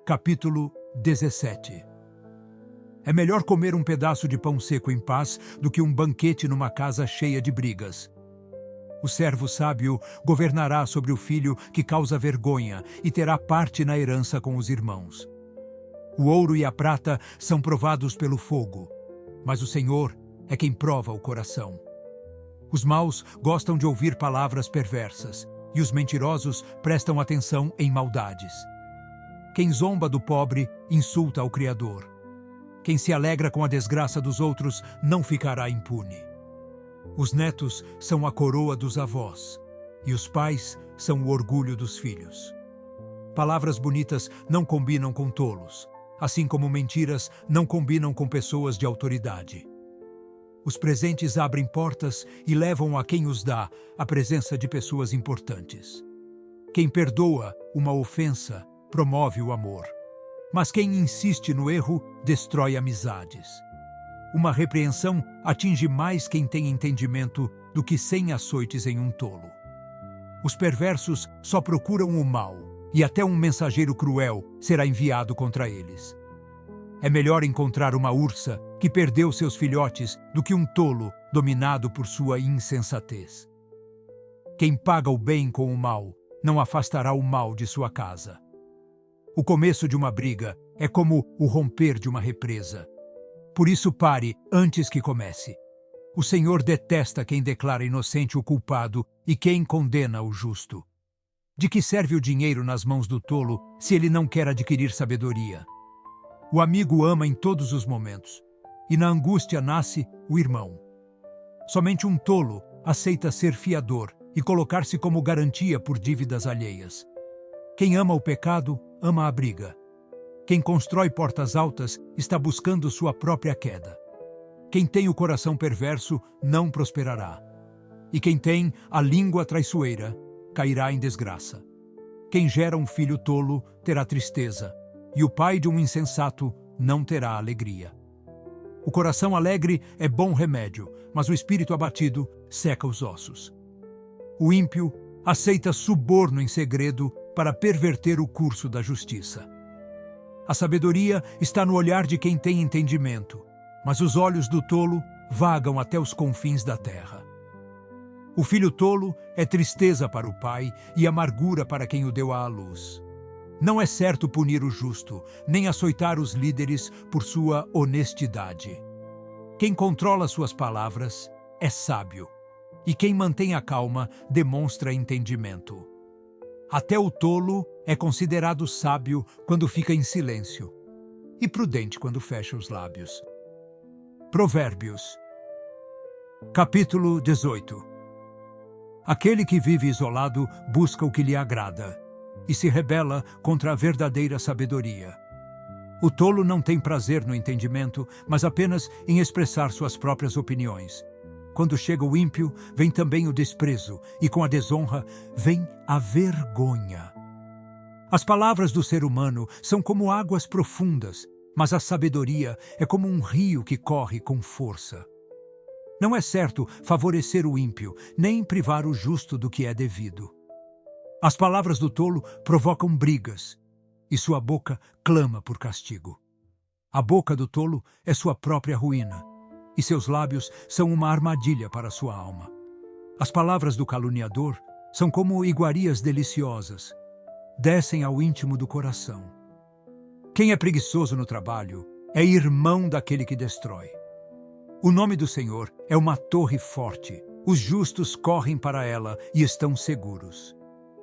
capítulo 17. É melhor comer um pedaço de pão seco em paz do que um banquete numa casa cheia de brigas. O servo sábio governará sobre o filho que causa vergonha e terá parte na herança com os irmãos. O ouro e a prata são provados pelo fogo, mas o Senhor é quem prova o coração. Os maus gostam de ouvir palavras perversas, e os mentirosos prestam atenção em maldades. Quem zomba do pobre insulta ao Criador. Quem se alegra com a desgraça dos outros não ficará impune. Os netos são a coroa dos avós, e os pais são o orgulho dos filhos. Palavras bonitas não combinam com tolos, assim como mentiras não combinam com pessoas de autoridade. Os presentes abrem portas e levam a quem os dá a presença de pessoas importantes. Quem perdoa uma ofensa promove o amor, mas quem insiste no erro destrói amizades. Uma repreensão atinge mais quem tem entendimento do que 100 açoites em um tolo. Os perversos só procuram o mal, e até um mensageiro cruel será enviado contra eles. É melhor encontrar uma ursa que perdeu seus filhotes do que um tolo dominado por sua insensatez. Quem paga o bem com o mal não afastará o mal de sua casa. O começo de uma briga é como o romper de uma represa. Por isso pare antes que comece. O Senhor detesta quem declara inocente o culpado e quem condena o justo. De que serve o dinheiro nas mãos do tolo se ele não quer adquirir sabedoria? O amigo ama em todos os momentos, e na angústia nasce o irmão. Somente um tolo aceita ser fiador e colocar-se como garantia por dívidas alheias. Quem ama o pecado, ama a briga. Quem constrói portas altas está buscando sua própria queda. Quem tem o coração perverso não prosperará. E quem tem a língua traiçoeira cairá em desgraça. Quem gera um filho tolo terá tristeza, e o pai de um insensato não terá alegria. O coração alegre é bom remédio, mas o espírito abatido seca os ossos. O ímpio aceita suborno em segredo para perverter o curso da justiça. A sabedoria está no olhar de quem tem entendimento, mas os olhos do tolo vagam até os confins da terra. O filho tolo é tristeza para o pai e amargura para quem o deu à luz. Não é certo punir o justo, nem açoitar os líderes por sua honestidade. Quem controla suas palavras é sábio, e quem mantém a calma demonstra entendimento. Até o tolo é considerado sábio quando fica em silêncio, e prudente quando fecha os lábios. Provérbios, capítulo 18. Aquele que vive isolado busca o que lhe agrada, e se rebela contra a verdadeira sabedoria. O tolo não tem prazer no entendimento, mas apenas em expressar suas próprias opiniões. Quando chega o ímpio, vem também o desprezo, e com a desonra vem a vergonha. As palavras do ser humano são como águas profundas, mas a sabedoria é como um rio que corre com força. Não é certo favorecer o ímpio, nem privar o justo do que é devido. As palavras do tolo provocam brigas, e sua boca clama por castigo. A boca do tolo é sua própria ruína, e seus lábios são uma armadilha para sua alma. As palavras do caluniador são como iguarias deliciosas, descem ao íntimo do coração. Quem é preguiçoso no trabalho é irmão daquele que destrói. O nome do Senhor é uma torre forte, os justos correm para ela e estão seguros.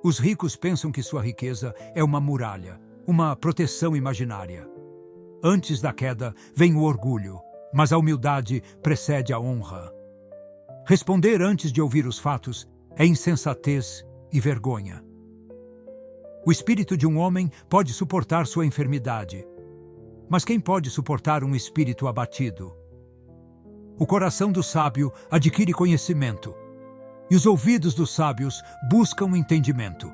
Os ricos pensam que sua riqueza é uma muralha, uma proteção imaginária. Antes da queda vem o orgulho, mas a humildade precede a honra. Responder antes de ouvir os fatos é insensatez e vergonha. O espírito de um homem pode suportar sua enfermidade, mas quem pode suportar um espírito abatido? O coração do sábio adquire conhecimento, e os ouvidos dos sábios buscam entendimento.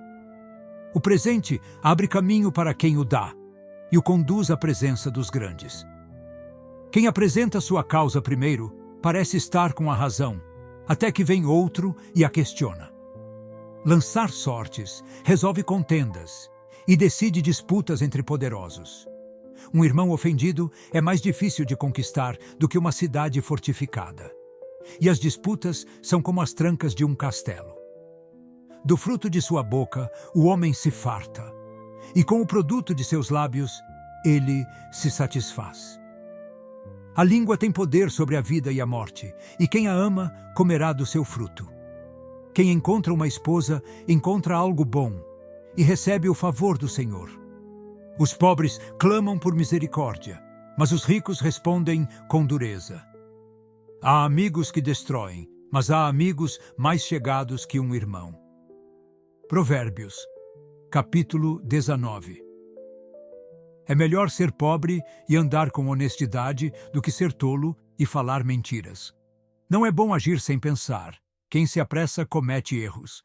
O presente abre caminho para quem o dá, e o conduz à presença dos grandes. Quem apresenta sua causa primeiro parece estar com a razão, até que vem outro e a questiona. Lançar sortes resolve contendas e decide disputas entre poderosos. Um irmão ofendido é mais difícil de conquistar do que uma cidade fortificada. E as disputas são como as trancas de um castelo. Do fruto de sua boca, o homem se farta, e com o produto de seus lábios, ele se satisfaz. A língua tem poder sobre a vida e a morte, e quem a ama comerá do seu fruto. Quem encontra uma esposa encontra algo bom e recebe o favor do Senhor. Os pobres clamam por misericórdia, mas os ricos respondem com dureza. Há amigos que destroem, mas há amigos mais chegados que um irmão. Provérbios, capítulo 19. É melhor ser pobre e andar com honestidade do que ser tolo e falar mentiras. Não é bom agir sem pensar. Quem se apressa comete erros.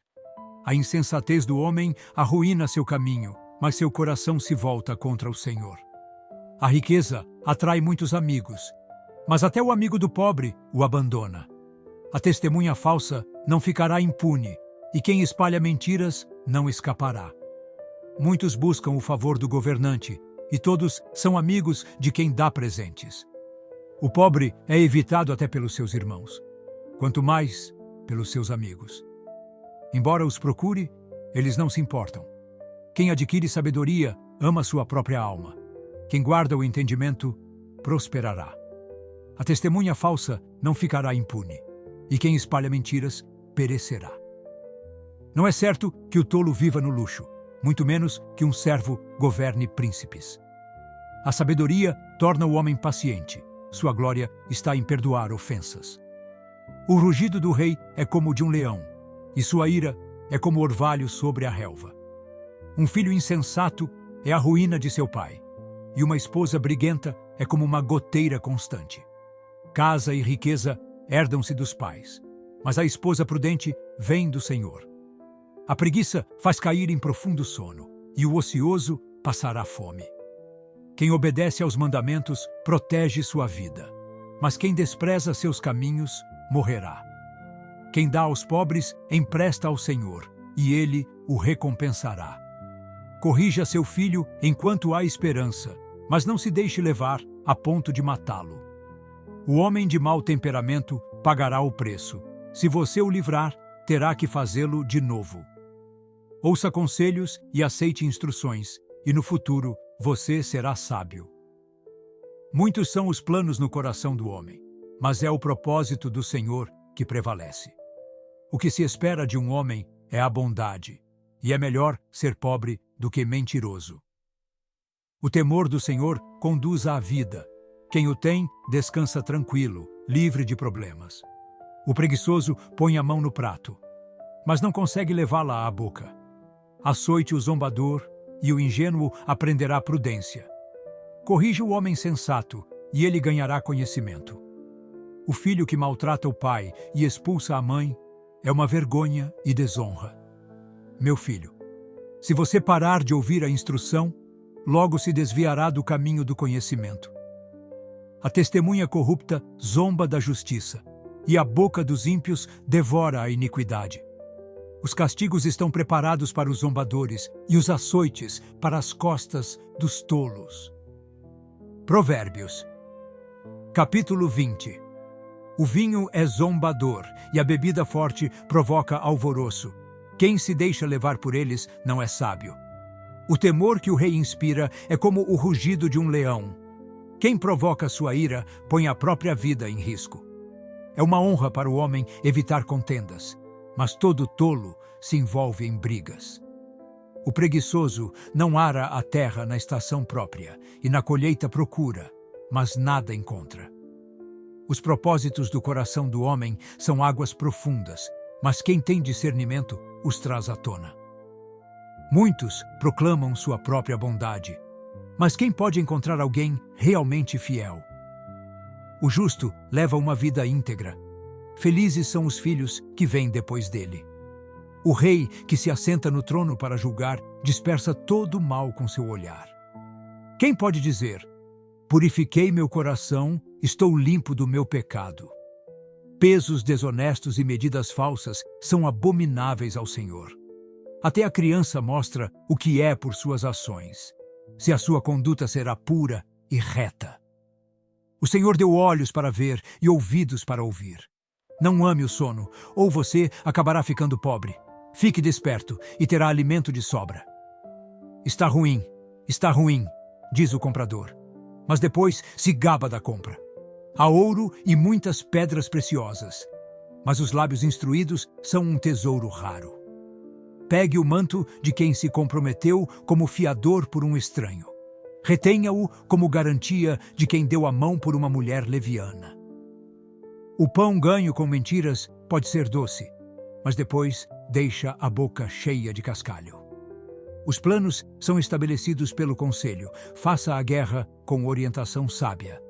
A insensatez do homem arruína seu caminho, mas seu coração se volta contra o Senhor. A riqueza atrai muitos amigos, mas até o amigo do pobre o abandona. A testemunha falsa não ficará impune, e quem espalha mentiras não escapará. Muitos buscam o favor do governante, e todos são amigos de quem dá presentes. O pobre é evitado até pelos seus irmãos, quanto mais pelos seus amigos. Embora os procure, eles não se importam. Quem adquire sabedoria ama sua própria alma. Quem guarda o entendimento prosperará. A testemunha falsa não ficará impune, e quem espalha mentiras perecerá. Não é certo que o tolo viva no luxo, muito menos que um servo governe príncipes. A sabedoria torna o homem paciente. Sua glória está em perdoar ofensas. O rugido do rei é como o de um leão, e sua ira é como orvalho sobre a relva. Um filho insensato é a ruína de seu pai, e uma esposa briguenta é como uma goteira constante. Casa e riqueza herdam-se dos pais, mas a esposa prudente vem do Senhor. A preguiça faz cair em profundo sono, e o ocioso passará fome. Quem obedece aos mandamentos protege sua vida, mas quem despreza seus caminhos morrerá. Quem dá aos pobres empresta ao Senhor, e ele o recompensará. Corrija seu filho enquanto há esperança, mas não se deixe levar a ponto de matá-lo. O homem de mau temperamento pagará o preço. Se você o livrar, terá que fazê-lo de novo. Ouça conselhos e aceite instruções, e no futuro você será sábio. Muitos são os planos no coração do homem, mas é o propósito do Senhor que prevalece. O que se espera de um homem é a bondade, e é melhor ser pobre do que mentiroso. O temor do Senhor conduz à vida. Quem o tem, descansa tranquilo, livre de problemas. O preguiçoso põe a mão no prato, mas não consegue levá-la à boca. Açoite o zombador, e o ingênuo aprenderá prudência. Corrija o homem sensato, e ele ganhará conhecimento. O filho que maltrata o pai e expulsa a mãe é uma vergonha e desonra. Meu filho, se você parar de ouvir a instrução, logo se desviará do caminho do conhecimento. A testemunha corrupta zomba da justiça, e a boca dos ímpios devora a iniquidade. Os castigos estão preparados para os zombadores e os açoites para as costas dos tolos. Provérbios, capítulo 20. O vinho é zombador e a bebida forte provoca alvoroço. Quem se deixa levar por eles não é sábio. O temor que o rei inspira é como o rugido de um leão. Quem provoca sua ira põe a própria vida em risco. É uma honra para o homem evitar contendas, mas todo tolo se envolve em brigas. O preguiçoso não ara a terra na estação própria, e na colheita procura, mas nada encontra. Os propósitos do coração do homem são águas profundas, mas quem tem discernimento os traz à tona. Muitos proclamam sua própria bondade, mas quem pode encontrar alguém realmente fiel? O justo leva uma vida íntegra. Felizes são os filhos que vêm depois dele. O rei que se assenta no trono para julgar dispersa todo o mal com seu olhar. Quem pode dizer: purifiquei meu coração, estou limpo do meu pecado? Pesos desonestos e medidas falsas são abomináveis ao Senhor. Até a criança mostra o que é por suas ações, se a sua conduta será pura e reta. O Senhor deu olhos para ver e ouvidos para ouvir. Não ame o sono, ou você acabará ficando pobre. Fique desperto e terá alimento de sobra. Está ruim, diz o comprador, mas depois se gaba da compra. Há ouro e muitas pedras preciosas, mas os lábios instruídos são um tesouro raro. Pegue o manto de quem se comprometeu como fiador por um estranho. Retenha-o como garantia de quem deu a mão por uma mulher leviana. O pão ganho com mentiras pode ser doce, mas depois deixa a boca cheia de cascalho. Os planos são estabelecidos pelo conselho. Faça a guerra com orientação sábia.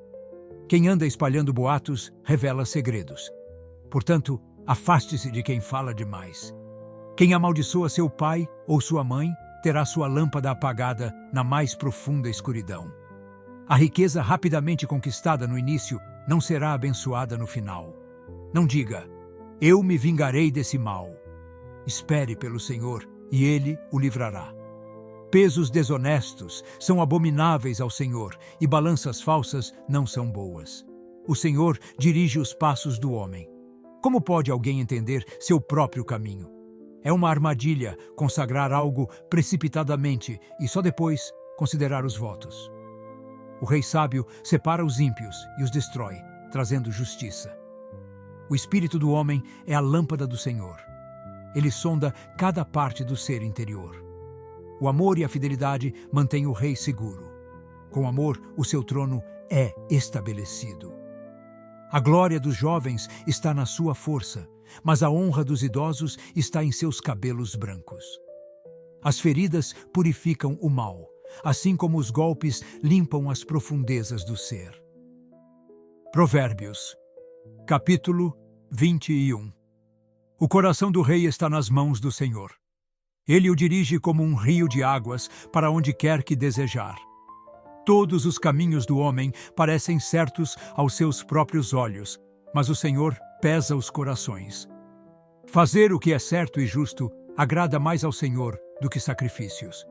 Quem anda espalhando boatos revela segredos. Portanto, afaste-se de quem fala demais. Quem amaldiçoa seu pai ou sua mãe terá sua lâmpada apagada na mais profunda escuridão. A riqueza rapidamente conquistada no início não será abençoada no final. Não diga, eu me vingarei desse mal. Espere pelo Senhor e Ele o livrará. Pesos desonestos são abomináveis ao Senhor e balanças falsas não são boas. O Senhor dirige os passos do homem. Como pode alguém entender seu próprio caminho? É uma armadilha consagrar algo precipitadamente e só depois considerar os votos. O rei sábio separa os ímpios e os destrói, trazendo justiça. O espírito do homem é a lâmpada do Senhor. Ele sonda cada parte do ser interior. O amor e a fidelidade mantêm o rei seguro. Com amor, o seu trono é estabelecido. A glória dos jovens está na sua força, mas a honra dos idosos está em seus cabelos brancos. As feridas purificam o mal, assim como os golpes limpam as profundezas do ser. Provérbios, capítulo 21. O coração do rei está nas mãos do Senhor. Ele o dirige como um rio de águas para onde quer que desejar. Todos os caminhos do homem parecem certos aos seus próprios olhos, mas o Senhor pesa os corações. Fazer o que é certo e justo agrada mais ao Senhor do que sacrifícios.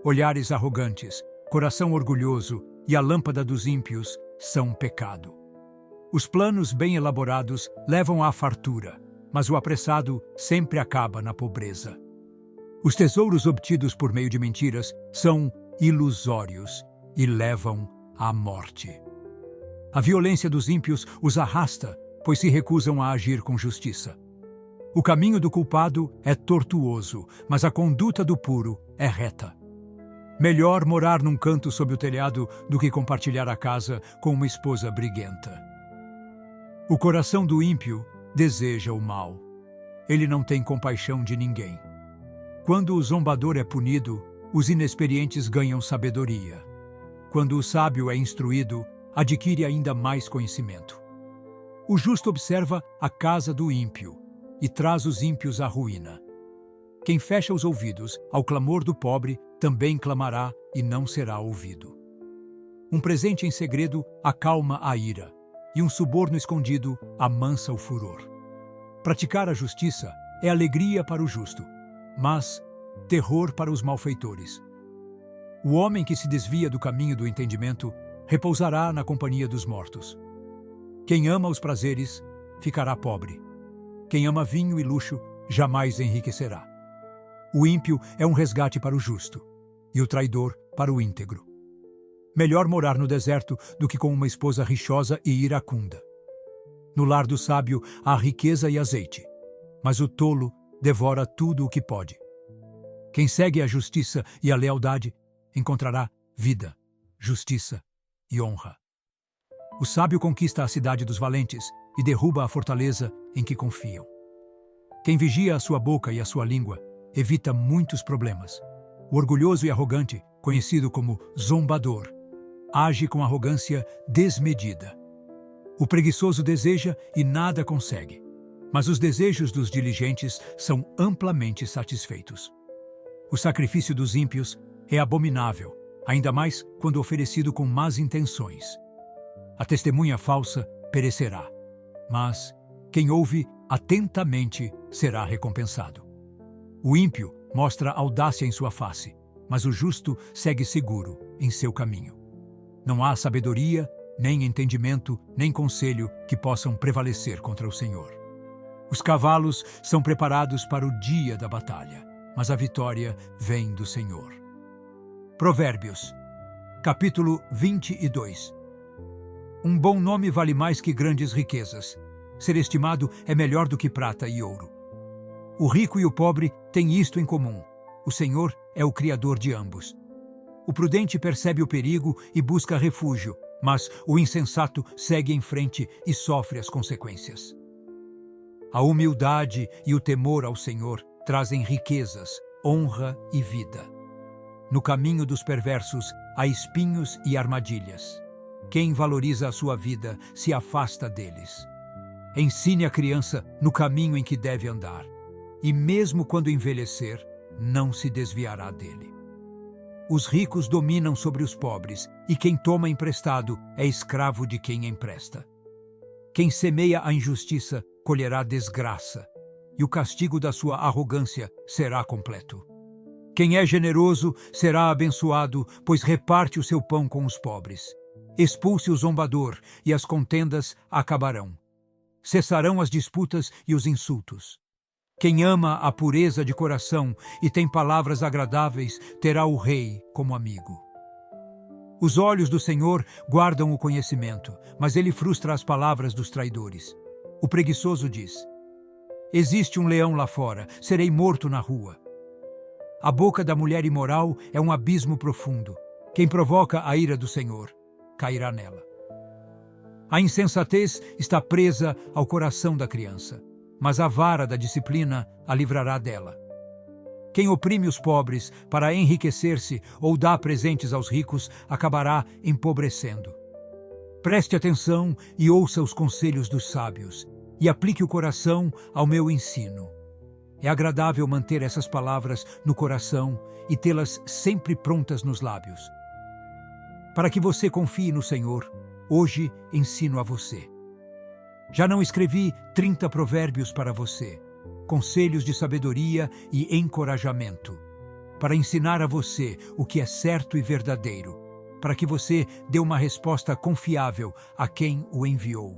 Olhares arrogantes, coração orgulhoso e a lâmpada dos ímpios são pecado. Os planos bem elaborados levam à fartura, mas o apressado sempre acaba na pobreza. Os tesouros obtidos por meio de mentiras são ilusórios e levam à morte. A violência dos ímpios os arrasta, pois se recusam a agir com justiça. O caminho do culpado é tortuoso, mas a conduta do puro é reta. Melhor morar num canto sob o telhado do que compartilhar a casa com uma esposa briguenta. O coração do ímpio deseja o mal. Ele não tem compaixão de ninguém. Quando o zombador é punido, os inexperientes ganham sabedoria. Quando o sábio é instruído, adquire ainda mais conhecimento. O justo observa a casa do ímpio e traz os ímpios à ruína. Quem fecha os ouvidos ao clamor do pobre também clamará e não será ouvido. Um presente em segredo acalma a ira, e um suborno escondido amansa o furor. Praticar a justiça é alegria para o justo, mas terror para os malfeitores. O homem que se desvia do caminho do entendimento repousará na companhia dos mortos. Quem ama os prazeres ficará pobre. Quem ama vinho e luxo jamais enriquecerá. O ímpio é um resgate para o justo, e o traidor para o íntegro. Melhor morar no deserto do que com uma esposa rixosa e iracunda. No lar do sábio há riqueza e azeite, mas o tolo devora tudo o que pode. Quem segue a justiça e a lealdade encontrará vida, justiça e honra. O sábio conquista a cidade dos valentes e derruba a fortaleza em que confiam. Quem vigia a sua boca e a sua língua evita muitos problemas. O orgulhoso e arrogante, conhecido como zombador, age com arrogância desmedida. O preguiçoso deseja e nada consegue, mas os desejos dos diligentes são amplamente satisfeitos. O sacrifício dos ímpios é abominável, ainda mais quando oferecido com más intenções. A testemunha falsa perecerá, mas quem ouve atentamente será recompensado. O ímpio mostra audácia em sua face, mas o justo segue seguro em seu caminho. Não há sabedoria, nem entendimento, nem conselho que possam prevalecer contra o Senhor. Os cavalos são preparados para o dia da batalha, mas a vitória vem do Senhor. Provérbios, capítulo 22. Um bom nome vale mais que grandes riquezas. Ser estimado é melhor do que prata e ouro. O rico e o pobre têm isto em comum: o Senhor é o Criador de ambos. O prudente percebe o perigo e busca refúgio, mas o insensato segue em frente e sofre as consequências. A humildade e o temor ao Senhor trazem riquezas, honra e vida. No caminho dos perversos há espinhos e armadilhas. Quem valoriza a sua vida se afasta deles. Ensine a criança no caminho em que deve andar, e mesmo quando envelhecer, não se desviará dele. Os ricos dominam sobre os pobres, e quem toma emprestado é escravo de quem empresta. Quem semeia a injustiça colherá desgraça, e o castigo da sua arrogância será completo. Quem é generoso será abençoado, pois reparte o seu pão com os pobres. Expulse o zombador, e as contendas acabarão. Cessarão as disputas e os insultos. Quem ama a pureza de coração e tem palavras agradáveis, terá o rei como amigo. Os olhos do Senhor guardam o conhecimento, mas ele frustra as palavras dos traidores. O preguiçoso diz: existe um leão lá fora, serei morto na rua. A boca da mulher imoral é um abismo profundo. Quem provoca a ira do Senhor cairá nela. A insensatez está presa ao coração da criança, mas a vara da disciplina a livrará dela. Quem oprime os pobres para enriquecer-se ou dá presentes aos ricos acabará empobrecendo. Preste atenção e ouça os conselhos dos sábios, e aplique o coração ao meu ensino. É agradável manter essas palavras no coração e tê-las sempre prontas nos lábios. Para que você confie no Senhor, hoje ensino a você. Já não escrevi 30 provérbios para você, conselhos de sabedoria e encorajamento, para ensinar a você o que é certo e verdadeiro, para que você dê uma resposta confiável a quem o enviou.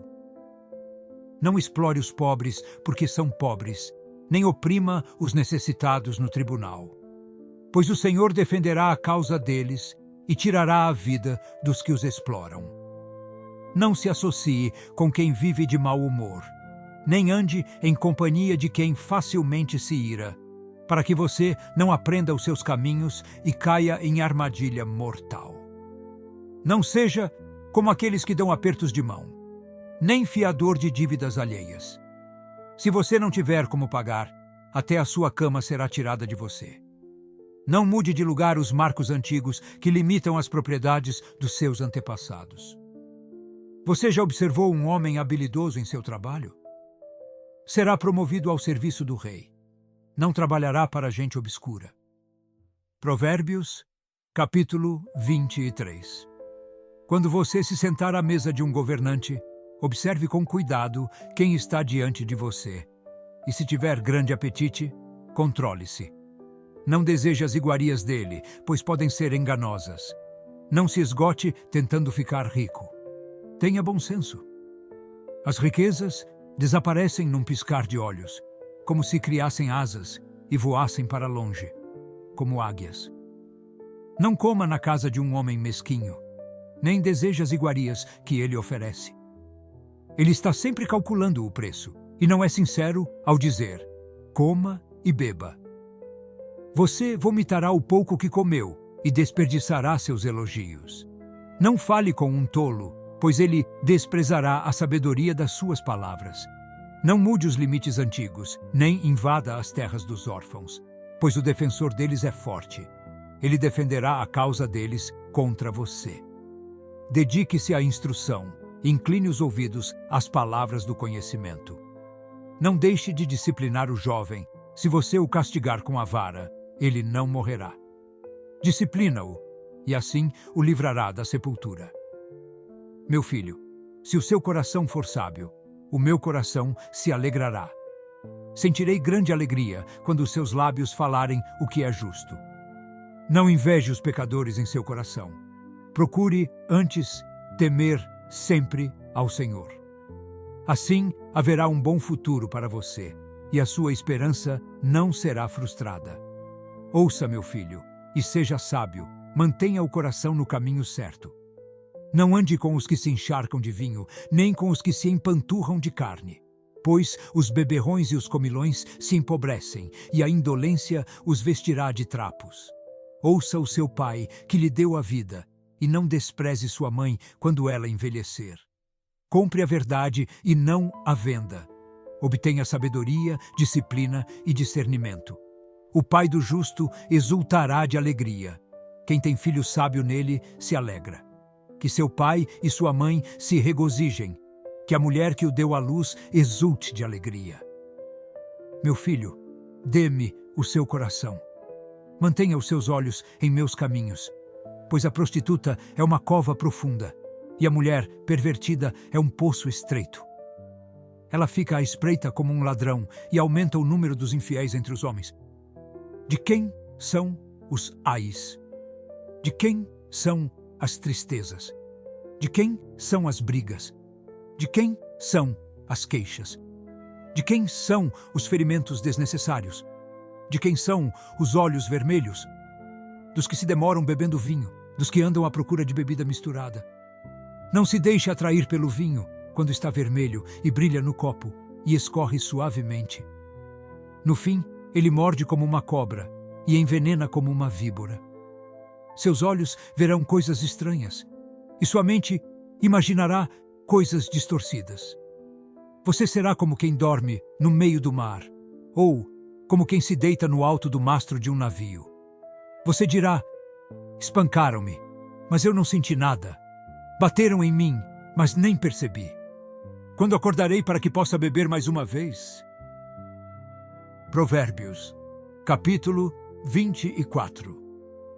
Não explore os pobres porque são pobres, nem oprima os necessitados no tribunal. Pois o Senhor defenderá a causa deles e tirará a vida dos que os exploram. Não se associe com quem vive de mau humor, nem ande em companhia de quem facilmente se ira, para que você não aprenda os seus caminhos e caia em armadilha mortal. Não seja como aqueles que dão apertos de mão, nem fiador de dívidas alheias. Se você não tiver como pagar, até a sua cama será tirada de você. Não mude de lugar os marcos antigos que limitam as propriedades dos seus antepassados. Você já observou um homem habilidoso em seu trabalho? Será promovido ao serviço do rei. Não trabalhará para gente obscura. Provérbios, capítulo 23. Quando você se sentar à mesa de um governante, observe com cuidado quem está diante de você. E se tiver grande apetite, controle-se. Não deseje as iguarias dele, pois podem ser enganosas. Não se esgote tentando ficar rico. Tenha bom senso. As riquezas desaparecem num piscar de olhos, como se criassem asas e voassem para longe, como águias. Não coma na casa de um homem mesquinho, nem deseje as iguarias que ele oferece. Ele está sempre calculando o preço e não é sincero ao dizer: coma e beba. Você vomitará o pouco que comeu e desperdiçará seus elogios. Não fale com um tolo, pois ele desprezará a sabedoria das suas palavras. Não mude os limites antigos, nem invada as terras dos órfãos, pois o defensor deles é forte. Ele defenderá a causa deles contra você. Dedique-se à instrução, incline os ouvidos às palavras do conhecimento. Não deixe de disciplinar o jovem. Se você o castigar com a vara, ele não morrerá. Disciplina-o, e assim o livrará da sepultura. Meu filho, se o seu coração for sábio, o meu coração se alegrará. Sentirei grande alegria quando os seus lábios falarem o que é justo. Não inveje os pecadores em seu coração. Procure, antes, temer sempre ao Senhor. Assim, haverá um bom futuro para você, e a sua esperança não será frustrada. Ouça, meu filho, e seja sábio, mantenha o coração no caminho certo. Não ande com os que se encharcam de vinho, nem com os que se empanturram de carne. Pois os beberrões e os comilões se empobrecem, e a indolência os vestirá de trapos. Ouça o seu pai, que lhe deu a vida, e não despreze sua mãe quando ela envelhecer. Compre a verdade e não a venda. Obtenha sabedoria, disciplina e discernimento. O pai do justo exultará de alegria. Quem tem filho sábio nele se alegra. Que seu pai e sua mãe se regozijem. Que a mulher que o deu à luz exulte de alegria. Meu filho, dê-me o seu coração. Mantenha os seus olhos em meus caminhos, pois a prostituta é uma cova profunda, e a mulher pervertida é um poço estreito. Ela fica à espreita como um ladrão e aumenta o número dos infiéis entre os homens. De quem são os ais? De quem são as tristezas? De quem são as brigas? De quem são as queixas? De quem são os ferimentos desnecessários? De quem são os olhos vermelhos? Dos que se demoram bebendo vinho, dos que andam à procura de bebida misturada. Não se deixe atrair pelo vinho, quando está vermelho e brilha no copo e escorre suavemente. No fim, ele morde como uma cobra e envenena como uma víbora. Seus olhos verão coisas estranhas e sua mente imaginará coisas distorcidas. Você será como quem dorme no meio do mar, ou como quem se deita no alto do mastro de um navio. Você dirá: espancaram-me, mas eu não senti nada. Bateram em mim, mas nem percebi. Quando acordarei para que possa beber mais uma vez? Provérbios, capítulo 24.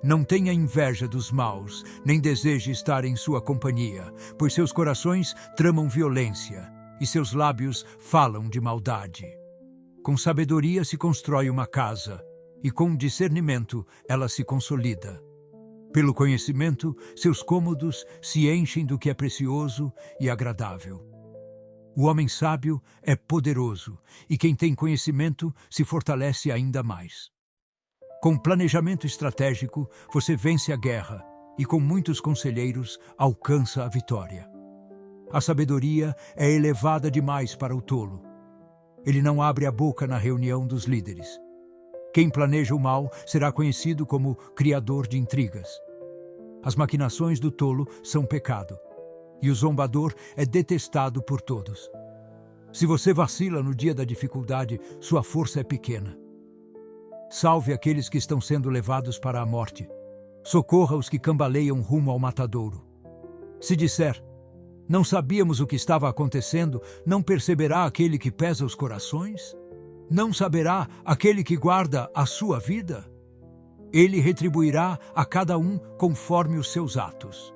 Não tenha inveja dos maus, nem deseje estar em sua companhia, pois seus corações tramam violência e seus lábios falam de maldade. Com sabedoria se constrói uma casa, e com discernimento ela se consolida. Pelo conhecimento, seus cômodos se enchem do que é precioso e agradável. O homem sábio é poderoso, e quem tem conhecimento se fortalece ainda mais. Com planejamento estratégico, você vence a guerra, e com muitos conselheiros alcança a vitória. A sabedoria é elevada demais para o tolo. Ele não abre a boca na reunião dos líderes. Quem planeja o mal será conhecido como criador de intrigas. As maquinações do tolo são pecado, e o zombador é detestado por todos. Se você vacila no dia da dificuldade, sua força é pequena. Salve aqueles que estão sendo levados para a morte. Socorra os que cambaleiam rumo ao matadouro. Se disser: não sabíamos o que estava acontecendo, não perceberá aquele que pesa os corações? Não saberá aquele que guarda a sua vida? Ele retribuirá a cada um conforme os seus atos.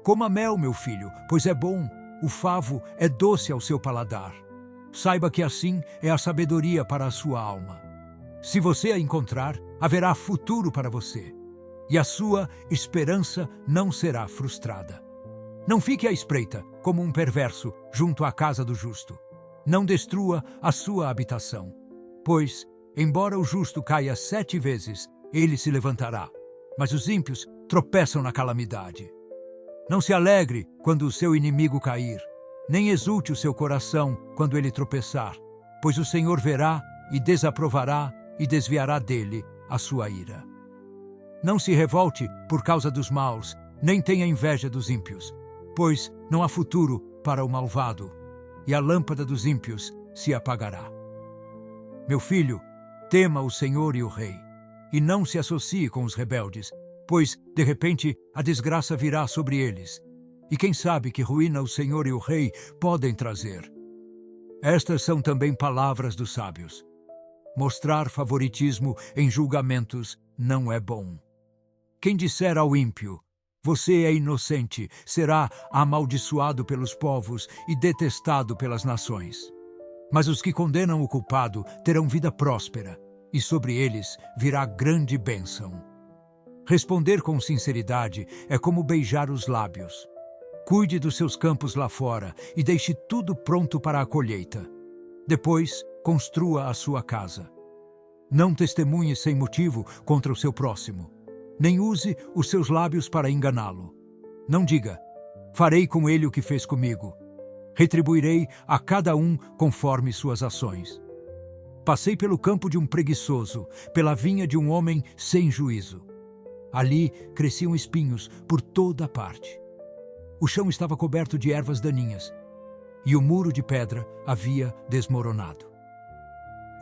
Coma mel, meu filho, pois é bom, o favo é doce ao seu paladar. Saiba que assim é a sabedoria para a sua alma. Se você a encontrar, haverá futuro para você, e a sua esperança não será frustrada. Não fique à espreita, como um perverso, junto à casa do justo. Não destrua a sua habitação, pois, embora o justo caia 7 vezes, ele se levantará, mas os ímpios tropeçam na calamidade. Não se alegre quando o seu inimigo cair, nem exulte o seu coração quando ele tropeçar, pois o Senhor verá e desaprovará e desviará dele a sua ira. Não se revolte por causa dos maus, nem tenha inveja dos ímpios, pois não há futuro para o malvado, e a lâmpada dos ímpios se apagará. Meu filho, tema o Senhor e o Rei, e não se associe com os rebeldes, pois, de repente, a desgraça virá sobre eles, e quem sabe que ruína o Senhor e o Rei podem trazer. Estas são também palavras dos sábios. Mostrar favoritismo em julgamentos não é bom. Quem disser ao ímpio: você é inocente, será amaldiçoado pelos povos e detestado pelas nações. Mas os que condenam o culpado terão vida próspera, e sobre eles virá grande bênção. Responder com sinceridade é como beijar os lábios. Cuide dos seus campos lá fora e deixe tudo pronto para a colheita. Depois, construa a sua casa. Não testemunhe sem motivo contra o seu próximo, nem use os seus lábios para enganá-lo. Não diga: Farei com ele o que fez comigo. Retribuirei a cada um conforme suas ações. Passei pelo campo de um preguiçoso, pela vinha de um homem sem juízo. Ali cresciam espinhos por toda parte. O chão estava coberto de ervas daninhas, e o muro de pedra havia desmoronado.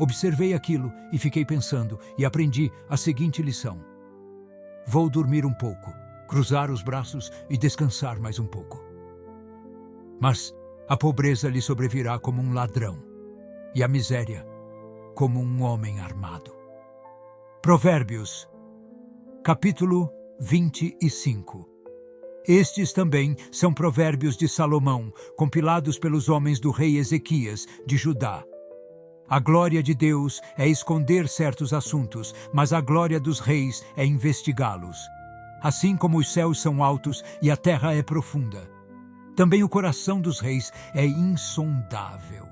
Observei aquilo e fiquei pensando, e aprendi a seguinte lição: vou dormir um pouco, cruzar os braços e descansar mais um pouco. Mas a pobreza lhe sobrevirá como um ladrão, e a miséria como um homem armado. Provérbios, capítulo 25. Estes também são provérbios de Salomão, compilados pelos homens do rei Ezequias, de Judá. A glória de Deus é esconder certos assuntos, mas a glória dos reis é investigá-los. Assim como os céus são altos e a terra é profunda, também o coração dos reis é insondável.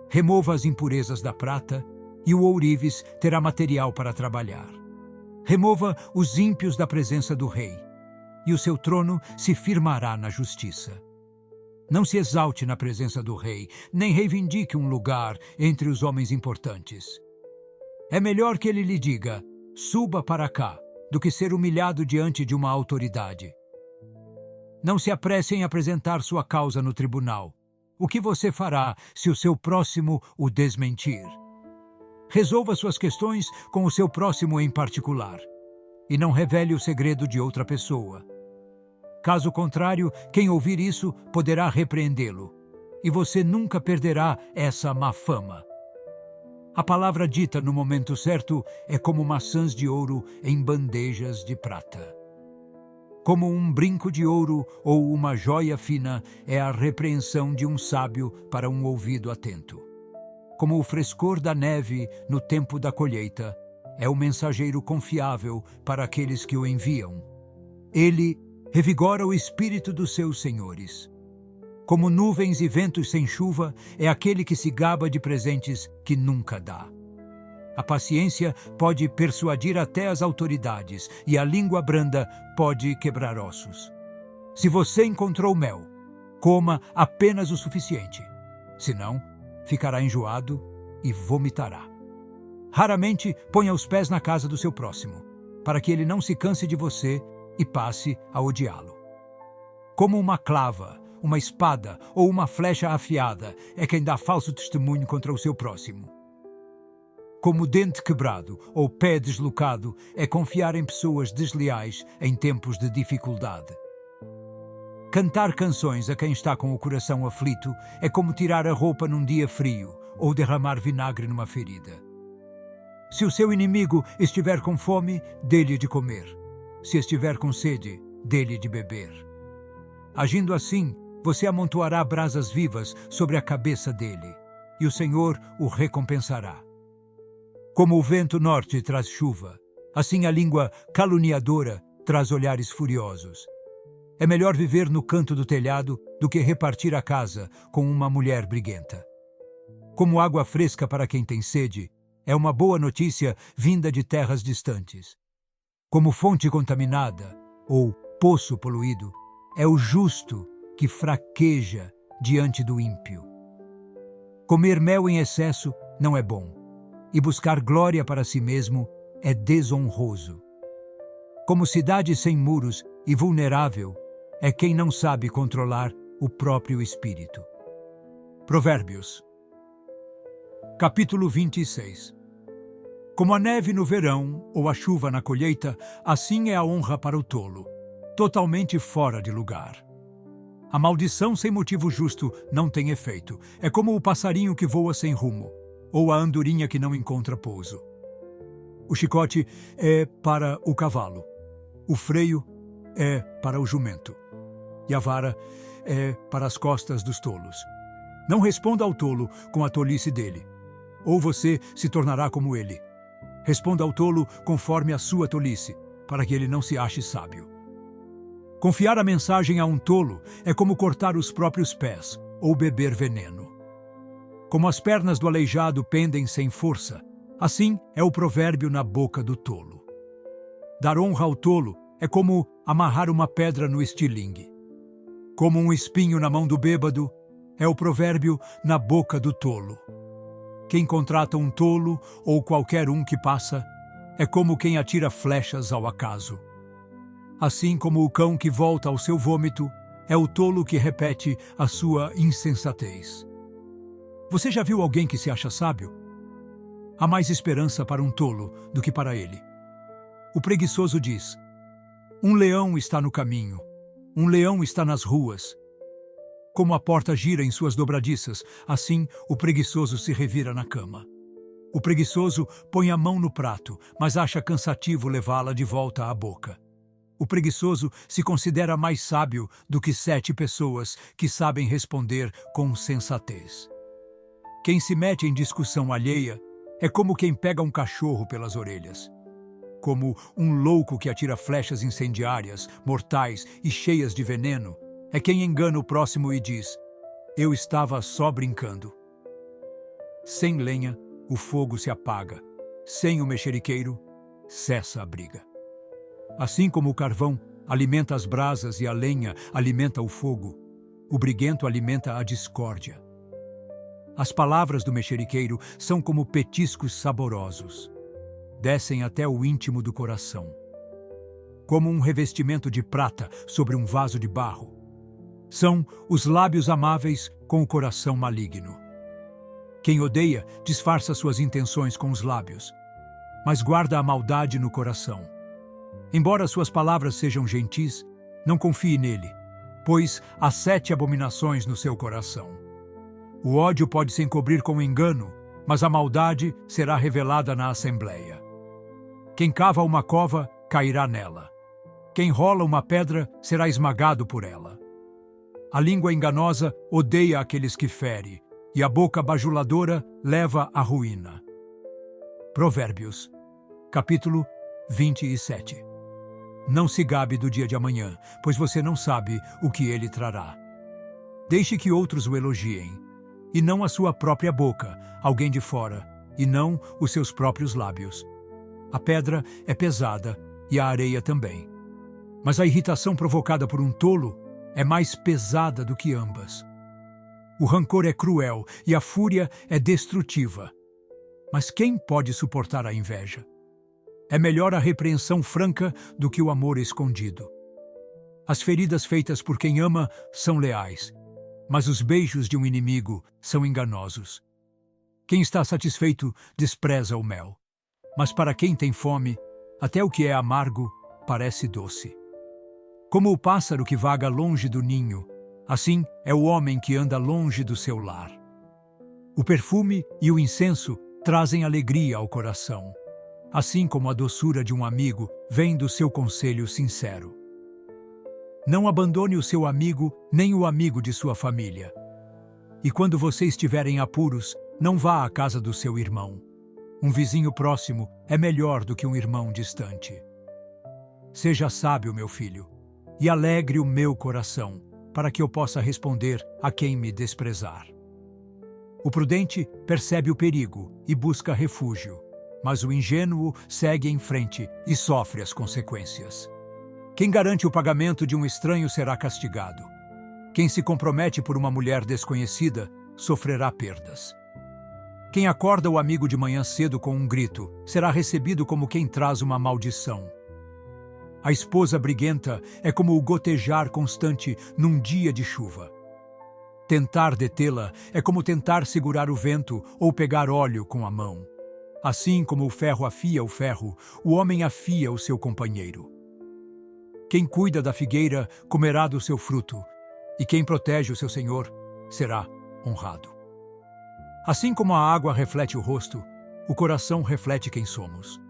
Remova as impurezas da prata, e o ourives terá material para trabalhar. Remova os ímpios da presença do rei, e o seu trono se firmará na justiça. Não se exalte na presença do rei, nem reivindique um lugar entre os homens importantes. É melhor que ele lhe diga: suba para cá, do que ser humilhado diante de uma autoridade. Não se apresse em apresentar sua causa no tribunal. O que você fará se o seu próximo o desmentir? Resolva suas questões com o seu próximo em particular, e não revele o segredo de outra pessoa. Caso contrário, quem ouvir isso poderá repreendê-lo, e você nunca perderá essa má fama. A palavra dita no momento certo é como maçãs de ouro em bandejas de prata. Como um brinco de ouro ou uma joia fina é a repreensão de um sábio para um ouvido atento. Como o frescor da neve no tempo da colheita é o mensageiro confiável para aqueles que o enviam. Ele revigora o espírito dos seus senhores. Como nuvens e ventos sem chuva é aquele que se gaba de presentes que nunca dá. A paciência pode persuadir até as autoridades, e a língua branda pode quebrar ossos. Se você encontrou mel, coma apenas o suficiente. Senão, ficará enjoado e vomitará. Raramente ponha os pés na casa do seu próximo, para que ele não se canse de você e passe a odiá-lo. Como uma clava, uma espada ou uma flecha afiada é quem dá falso testemunho contra o seu próximo. Como dente quebrado ou pé deslocado é confiar em pessoas desleais em tempos de dificuldade. Cantar canções a quem está com o coração aflito é como tirar a roupa num dia frio ou derramar vinagre numa ferida. Se o seu inimigo estiver com fome, dê-lhe de comer. Se estiver com sede, dê-lhe de beber. Agindo assim, você amontoará brasas vivas sobre a cabeça dele, e o Senhor o recompensará. Como o vento norte traz chuva, assim a língua caluniadora traz olhares furiosos. É melhor viver no canto do telhado do que repartir a casa com uma mulher briguenta. Como água fresca para quem tem sede, é uma boa notícia vinda de terras distantes. Como fonte contaminada ou poço poluído, é o justo que fraqueja diante do ímpio. Comer mel em excesso não é bom, e buscar glória para si mesmo é desonroso. Como cidade sem muros e vulnerável é quem não sabe controlar o próprio espírito. Provérbios, capítulo 26. Como a neve no verão ou a chuva na colheita, assim é a honra para o tolo, totalmente fora de lugar. A maldição sem motivo justo não tem efeito. É como o passarinho que voa sem rumo, ou a andorinha que não encontra pouso. O chicote é para o cavalo, o freio é para o jumento, e a vara é para as costas dos tolos. Não responda ao tolo com a tolice dele, ou você se tornará como ele. Responda ao tolo conforme a sua tolice, para que ele não se ache sábio. Confiar a mensagem a um tolo é como cortar os próprios pés ou beber veneno. Como as pernas do aleijado pendem sem força, assim é o provérbio na boca do tolo. Dar honra ao tolo é como amarrar uma pedra no estilingue. Como um espinho na mão do bêbado, é o provérbio na boca do tolo. Quem contrata um tolo ou qualquer um que passa é como quem atira flechas ao acaso. Assim como o cão que volta ao seu vômito, é o tolo que repete a sua insensatez. Você já viu alguém que se acha sábio? Há mais esperança para um tolo do que para ele. O preguiçoso diz: um leão está no caminho, um leão está nas ruas. Como a porta gira em suas dobradiças, assim o preguiçoso se revira na cama. O preguiçoso põe a mão no prato, mas acha cansativo levá-la de volta à boca. O preguiçoso se considera mais sábio do que 7 pessoas que sabem responder com sensatez. Quem se mete em discussão alheia é como quem pega um cachorro pelas orelhas. Como um louco que atira flechas incendiárias, mortais e cheias de veneno, é quem engana o próximo e diz: eu estava só brincando. Sem lenha, o fogo se apaga. Sem o mexeriqueiro, cessa a briga. Assim como o carvão alimenta as brasas e a lenha alimenta o fogo, o briguento alimenta a discórdia. As palavras do mexeriqueiro são como petiscos saborosos. Descem até o íntimo do coração. Como um revestimento de prata sobre um vaso de barro. São os lábios amáveis com o coração maligno. Quem odeia disfarça suas intenções com os lábios, mas guarda a maldade no coração. Embora suas palavras sejam gentis, não confie nele, pois há 7 abominações no seu coração. O ódio pode se encobrir com engano, mas a maldade será revelada na assembleia. Quem cava uma cova, cairá nela. Quem rola uma pedra, será esmagado por ela. A língua enganosa odeia aqueles que fere, e a boca bajuladora leva à ruína. Provérbios, capítulo 27. Não se gabe do dia de amanhã, pois você não sabe o que ele trará. Deixe que outros o elogiem, e não a sua própria boca, alguém de fora, e não os seus próprios lábios. A pedra é pesada e a areia também. Mas a irritação provocada por um tolo é mais pesada do que ambas. O rancor é cruel e a fúria é destrutiva. Mas quem pode suportar a inveja? É melhor a repreensão franca do que o amor escondido. As feridas feitas por quem ama são leais, mas os beijos de um inimigo são enganosos. Quem está satisfeito despreza o mel, mas para quem tem fome, até o que é amargo parece doce. Como o pássaro que vaga longe do ninho, assim é o homem que anda longe do seu lar. O perfume e o incenso trazem alegria ao coração, assim como a doçura de um amigo vem do seu conselho sincero. Não abandone o seu amigo nem o amigo de sua família. E quando você estiver em apuros, não vá à casa do seu irmão. Um vizinho próximo é melhor do que um irmão distante. Seja sábio, meu filho, e alegre o meu coração, para que eu possa responder a quem me desprezar. O prudente percebe o perigo e busca refúgio, mas o ingênuo segue em frente e sofre as consequências. Quem garante o pagamento de um estranho será castigado. Quem se compromete por uma mulher desconhecida sofrerá perdas. Quem acorda o amigo de manhã cedo com um grito será recebido como quem traz uma maldição. A esposa briguenta é como o gotejar constante num dia de chuva. Tentar detê-la é como tentar segurar o vento ou pegar óleo com a mão. Assim como o ferro afia o ferro, o homem afia o seu companheiro. Quem cuida da figueira comerá do seu fruto, e quem protege o seu senhor será honrado. Assim como a água reflete o rosto, o coração reflete quem somos.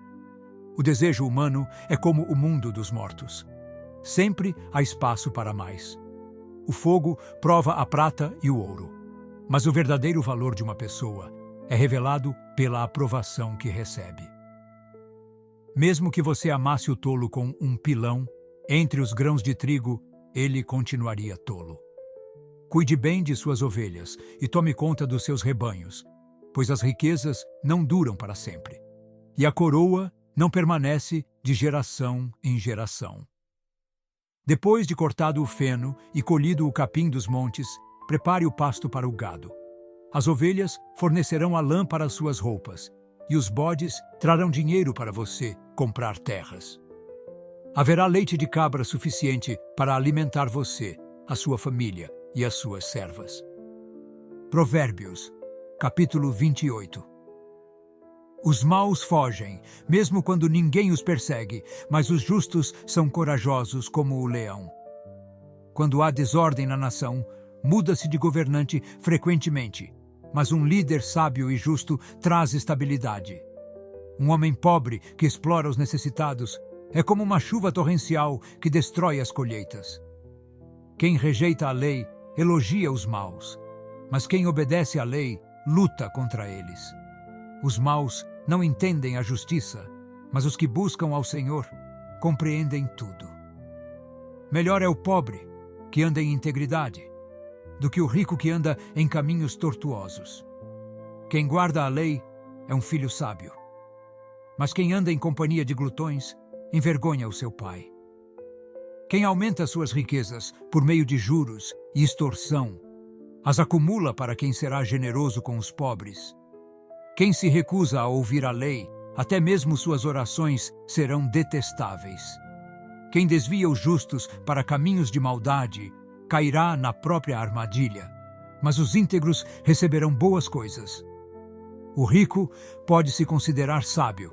O desejo humano é como o mundo dos mortos. Sempre há espaço para mais. O fogo prova a prata e o ouro, mas o verdadeiro valor de uma pessoa é revelado pela aprovação que recebe. Mesmo que você amasse o tolo com um pilão, entre os grãos de trigo, ele continuaria tolo. Cuide bem de suas ovelhas e tome conta dos seus rebanhos, pois as riquezas não duram para sempre, e a coroa não permanece de geração em geração. Depois de cortado o feno e colhido o capim dos montes, prepare o pasto para o gado. As ovelhas fornecerão a lã para as suas roupas, e os bodes trarão dinheiro para você comprar terras. Haverá leite de cabra suficiente para alimentar você, a sua família e as suas servas. Provérbios, capítulo 28. Os maus fogem, mesmo quando ninguém os persegue, mas os justos são corajosos como o leão. Quando há desordem na nação, muda-se de governante frequentemente, mas um líder sábio e justo traz estabilidade. Um homem pobre que explora os necessitados é como uma chuva torrencial que destrói as colheitas. Quem rejeita a lei elogia os maus, mas quem obedece à lei luta contra eles. Os maus não entendem a justiça, mas os que buscam ao Senhor compreendem tudo. Melhor é o pobre, que anda em integridade, do que o rico que anda em caminhos tortuosos. Quem guarda a lei é um filho sábio, mas quem anda em companhia de glutões envergonha o seu pai. Quem aumenta suas riquezas por meio de juros e extorsão, as acumula para quem será generoso com os pobres. Quem se recusa a ouvir a lei, até mesmo suas orações serão detestáveis. Quem desvia os justos para caminhos de maldade, cairá na própria armadilha, mas os íntegros receberão boas coisas. O rico pode se considerar sábio,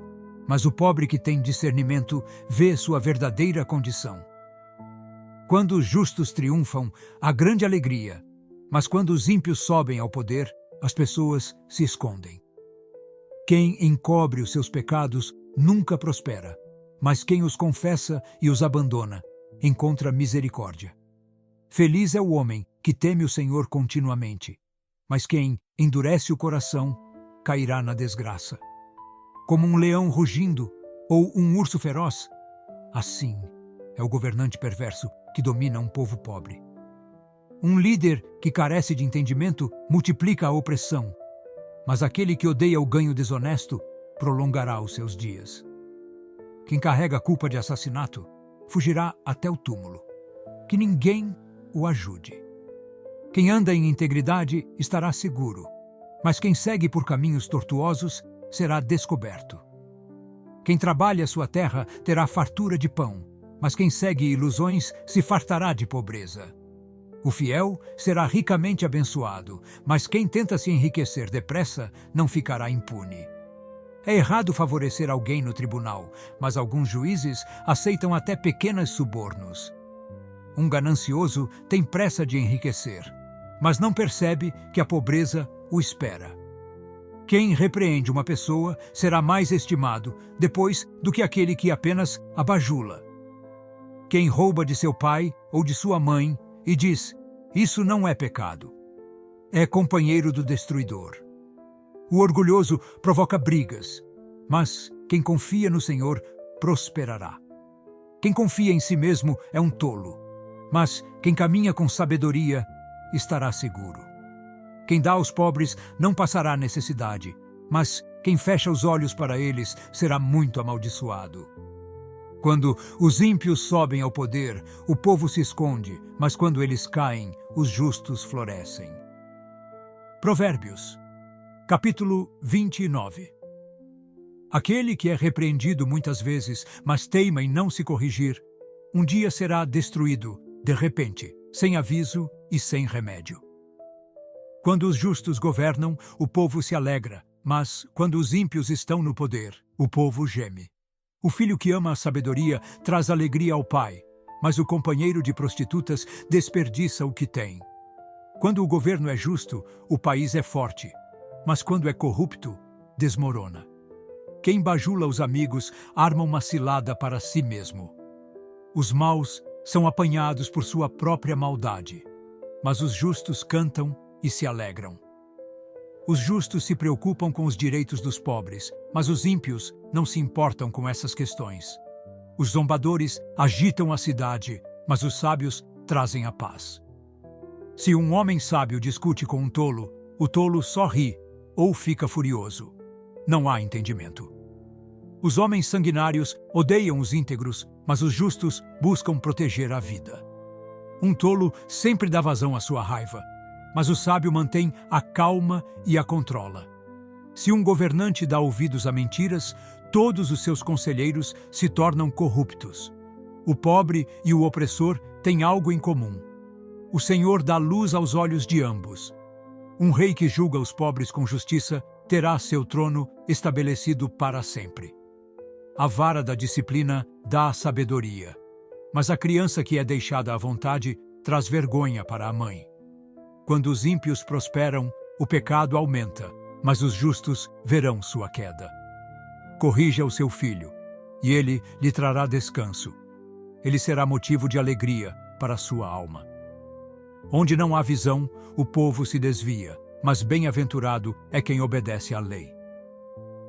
mas o pobre que tem discernimento vê sua verdadeira condição. Quando os justos triunfam, há grande alegria, mas quando os ímpios sobem ao poder, as pessoas se escondem. Quem encobre os seus pecados nunca prospera, mas quem os confessa e os abandona encontra misericórdia. Feliz é o homem que teme o Senhor continuamente, mas quem endurece o coração cairá na desgraça. Como um leão rugindo ou um urso feroz, assim é o governante perverso que domina um povo pobre. Um líder que carece de entendimento multiplica a opressão, mas aquele que odeia o ganho desonesto prolongará os seus dias. Quem carrega a culpa de assassinato fugirá até o túmulo. Que ninguém o ajude. Quem anda em integridade estará seguro, mas quem segue por caminhos tortuosos será descoberto. Quem trabalha sua terra terá fartura de pão, mas quem segue ilusões se fartará de pobreza. O fiel será ricamente abençoado, mas quem tenta se enriquecer depressa não ficará impune. É errado favorecer alguém no tribunal, mas alguns juízes aceitam até pequenos subornos. Um ganancioso tem pressa de enriquecer, mas não percebe que a pobreza o espera. Quem repreende uma pessoa será mais estimado depois do que aquele que apenas a bajula. Quem rouba de seu pai ou de sua mãe e diz, isso não é pecado, é companheiro do destruidor. O orgulhoso provoca brigas, mas quem confia no Senhor prosperará. Quem confia em si mesmo é um tolo, mas quem caminha com sabedoria estará seguro. Quem dá aos pobres não passará necessidade, mas quem fecha os olhos para eles será muito amaldiçoado. Quando os ímpios sobem ao poder, o povo se esconde, mas quando eles caem, os justos florescem. Provérbios, capítulo 29. Aquele que é repreendido muitas vezes, mas teima em não se corrigir, um dia será destruído, de repente, sem aviso e sem remédio. Quando os justos governam, o povo se alegra, mas quando os ímpios estão no poder, o povo geme. O filho que ama a sabedoria traz alegria ao pai, mas o companheiro de prostitutas desperdiça o que tem. Quando o governo é justo, o país é forte, mas quando é corrupto, desmorona. Quem bajula os amigos arma uma cilada para si mesmo. Os maus são apanhados por sua própria maldade, mas os justos cantam e se alegram. Os justos se preocupam com os direitos dos pobres, mas os ímpios não se importam com essas questões. Os zombadores agitam a cidade, mas os sábios trazem a paz. Se um homem sábio discute com um tolo, o tolo só ri ou fica furioso. Não há entendimento. Os homens sanguinários odeiam os íntegros, mas os justos buscam proteger a vida. Um tolo sempre dá vazão à sua raiva, mas o sábio mantém a calma e a controla. Se um governante dá ouvidos a mentiras, todos os seus conselheiros se tornam corruptos. O pobre e o opressor têm algo em comum. O Senhor dá luz aos olhos de ambos. Um rei que julga os pobres com justiça terá seu trono estabelecido para sempre. A vara da disciplina dá a sabedoria, mas a criança que é deixada à vontade traz vergonha para a mãe. Quando os ímpios prosperam, o pecado aumenta, mas os justos verão sua queda. Corrija o seu filho, e ele lhe trará descanso. Ele será motivo de alegria para a sua alma. Onde não há visão, o povo se desvia, mas bem-aventurado é quem obedece à lei.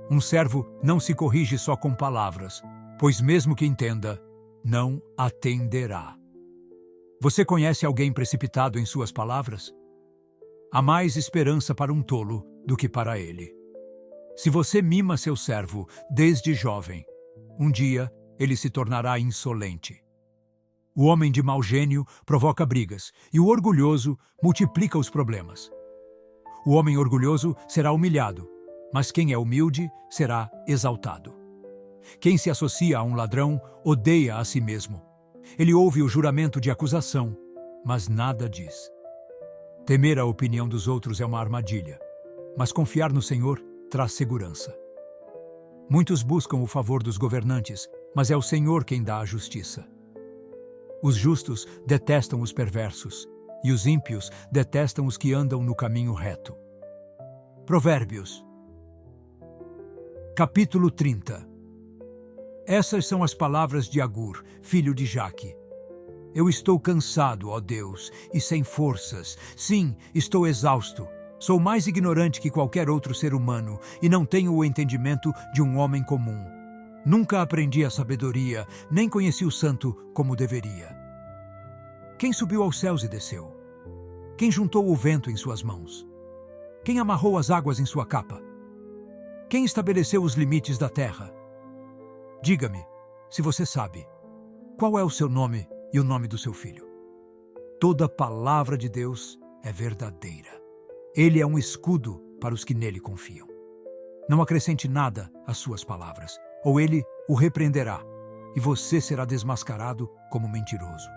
Um servo não se corrige só com palavras, pois mesmo que entenda, não atenderá. Você conhece alguém precipitado em suas palavras? Há mais esperança para um tolo do que para ele. Se você mima seu servo desde jovem, um dia ele se tornará insolente. O homem de mau gênio provoca brigas e o orgulhoso multiplica os problemas. O homem orgulhoso será humilhado, mas quem é humilde será exaltado. Quem se associa a um ladrão odeia a si mesmo. Ele ouve o juramento de acusação, mas nada diz. Temer a opinião dos outros é uma armadilha, mas confiar no Senhor traz segurança. Muitos buscam o favor dos governantes, mas é o Senhor quem dá a justiça. Os justos detestam os perversos, e os ímpios detestam os que andam no caminho reto. Provérbios, capítulo 30. Essas são as palavras de Agur, filho de Jaque. Eu estou cansado, ó Deus, e sem forças. Sim, estou exausto. Sou mais ignorante que qualquer outro ser humano, e não tenho o entendimento de um homem comum. Nunca aprendi a sabedoria, nem conheci o santo como deveria. Quem subiu aos céus e desceu? Quem juntou o vento em suas mãos? Quem amarrou as águas em sua capa? Quem estabeleceu os limites da terra? Diga-me, se você sabe, qual é o seu nome e o nome do seu filho? Toda palavra de Deus é verdadeira. Ele é um escudo para os que nele confiam. Não acrescente nada às suas palavras, ou ele o repreenderá, e você será desmascarado como mentiroso.